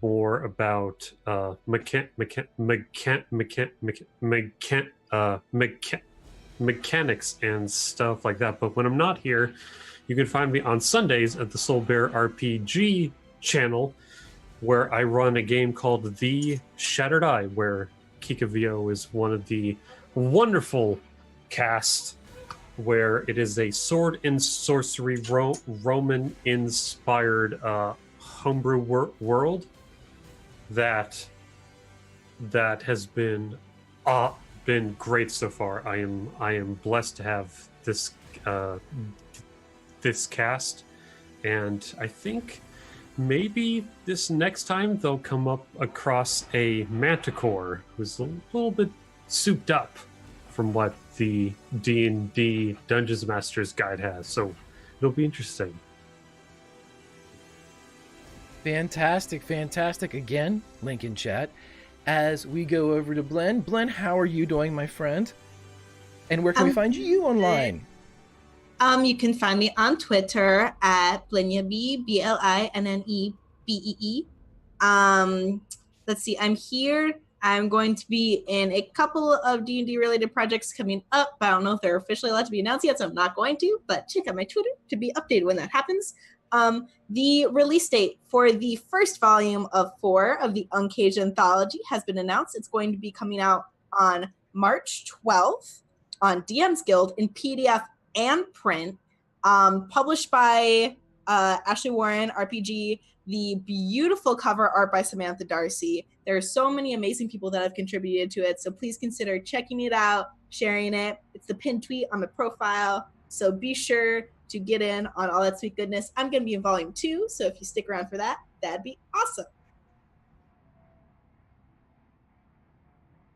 more about mechanics and stuff like that. But when I'm not here, you can find me on Sundays at the Soul Bear RPG channel, where I run a game called The Shattered Eye, where Kikavio is one of the wonderful cast, where it is a sword and sorcery Roman-inspired homebrew world that has been great so far. I am blessed to have this this cast, and I think maybe this next time they'll come up across a manticore who's a little bit souped up from what the D&D Dungeons Master's Guide has, so it'll be interesting. Fantastic again, link in chat. As we go over to Blen. Blen, how are you doing, my friend? And where can we find you online? You can find me on Twitter at Blinnebee, BLINNEBEE. Let's see, I'm here. I'm going to be in a couple of D&D related projects coming up. I don't know if they're officially allowed to be announced yet, so I'm not going to, but check out my Twitter to be updated when that happens. The release date for the first volume of 4 of the Uncaged Anthology has been announced. It's going to be coming out on March 12th on DM's Guild in PDF and print, published by Ashley Warren RPG, the beautiful cover art by Samantha Darcy. There are so many amazing people that have contributed to it, so please consider checking it out, sharing it. It's the pinned tweet on the profile, so be sure to get in on all that sweet goodness. I'm going to be in volume 2, so if you stick around for that, that'd be awesome.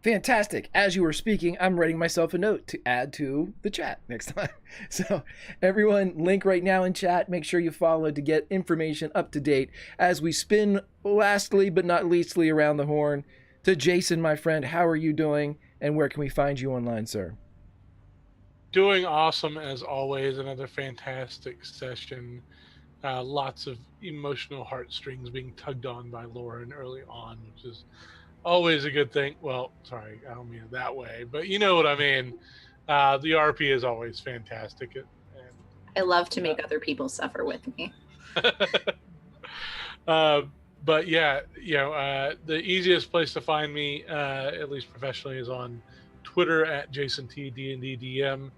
Fantastic. As you were speaking, I'm writing myself a note to add to the chat next time. So everyone, link right now in chat. Make sure you follow to get information up to date as we spin lastly but not leastly around the horn to Jason, my friend. How are you doing and where can we find you online, sir? Doing awesome as always. Another fantastic session. Lots of emotional heartstrings being tugged on by Lauren early on, which is always a good thing. Well, sorry, I don't mean it that way, but you know what I mean. The RP is always fantastic. I love to make other people suffer with me. But yeah, the easiest place to find me, at least professionally, is on Twitter at JasonTDNDDM.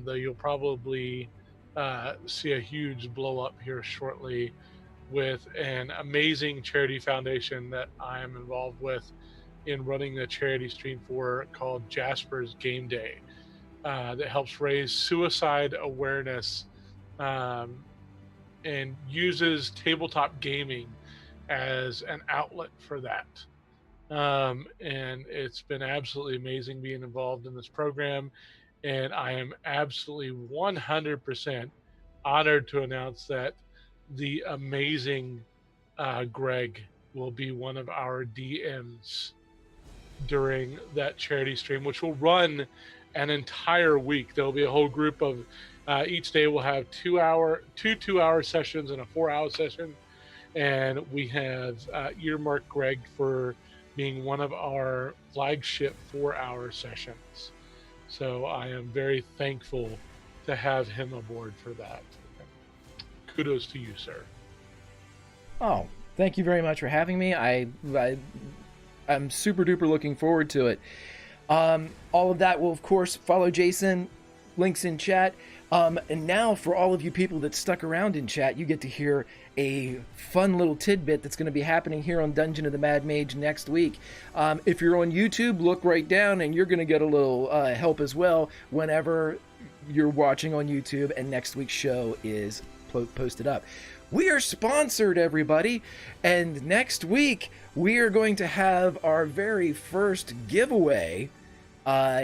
Though you'll probably see a huge blow up here shortly with an amazing charity foundation that I am involved with in running a charity stream for called Jasper's Game Day that helps raise suicide awareness and uses tabletop gaming as an outlet for that. And it's been absolutely amazing being involved in this program. And I am absolutely 100% honored to announce that the amazing Greg will be one of our DMs during that charity stream, which will run an entire week. There'll be a whole group of each day will have two 2-hour sessions and a 4-hour session. And we have earmarked Greg for being one of our flagship 4-hour sessions. So I am very thankful to have him aboard for that. Kudos to you, sir. Oh, thank you very much for having me. I'm super duper looking forward to it. All of that will, of course, follow Jason. Links in chat. And now for all of you people that stuck around in chat, you get to hear a fun little tidbit that's going to be happening here on Dungeon of the Mad Mage next week. If you're on YouTube, look right down and you're going to get a little help as well whenever you're watching on YouTube and next week's show is posted up. We are sponsored, everybody, and next week we are going to have our very first giveaway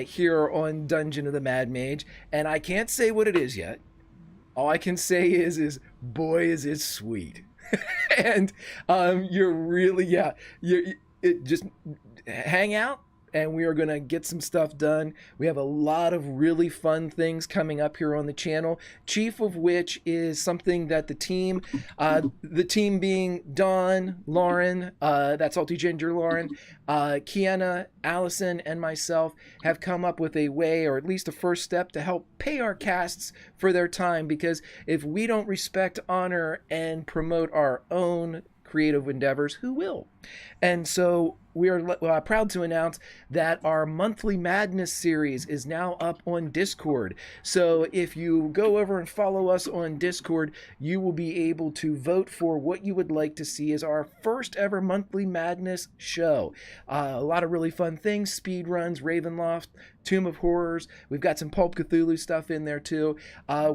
here on Dungeon of the Mad Mage, and I can't say what it is yet. All I can say is boy, is it sweet. And you're really, just hang out, and we are going to get some stuff done. We have a lot of really fun things coming up here on the channel, chief of which is something that the team being Dawn, Lauren, that's Salty Ginger Lauren, Kiana, Allison, and myself have come up with a way, or at least a first step, to help pay our casts for their time, because if we don't respect, honor, and promote our own creative endeavors, who will? And so we are proud to announce that our monthly Madness series is now up on Discord. So if you go over and follow us on Discord, you will be able to vote for what you would like to see as our first ever monthly Madness show. A lot of really fun things, speed runs, Ravenloft, Tomb of Horrors. We've got some Pulp Cthulhu stuff in there too.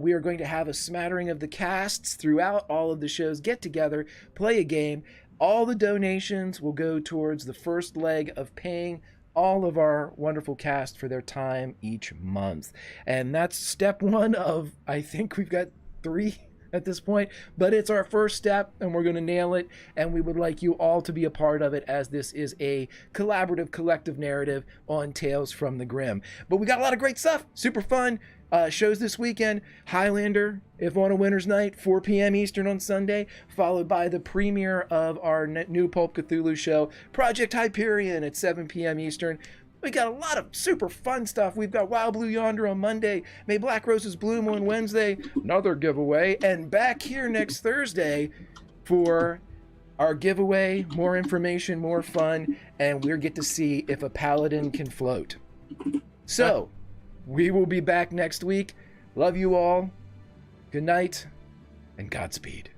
We are going to have a smattering of the casts throughout all of the shows, get together, play a game. All the donations will go towards the first leg of paying all of our wonderful cast for their time each month. And that's step one of, I think we've got 3 at this point, but it's our first step and we're going to nail it. And we would like you all to be a part of it, as this is a collaborative, collective narrative on Tales from the Grim. But we got a lot of great stuff, super fun. Shows this weekend: Highlander, If on a Winter's Night, 4 p.m. Eastern on Sunday, followed by the premiere of our new Pulp Cthulhu show, Project Hyperion, at 7 p.m. Eastern. We got a lot of super fun stuff. We've got Wild Blue Yonder on Monday, May Black Roses Bloom on Wednesday, another giveaway, and back here next Thursday for our giveaway, more information, more fun, and we'll get to see if a paladin can float. So, we will be back next week. Love you all. Good night, and Godspeed.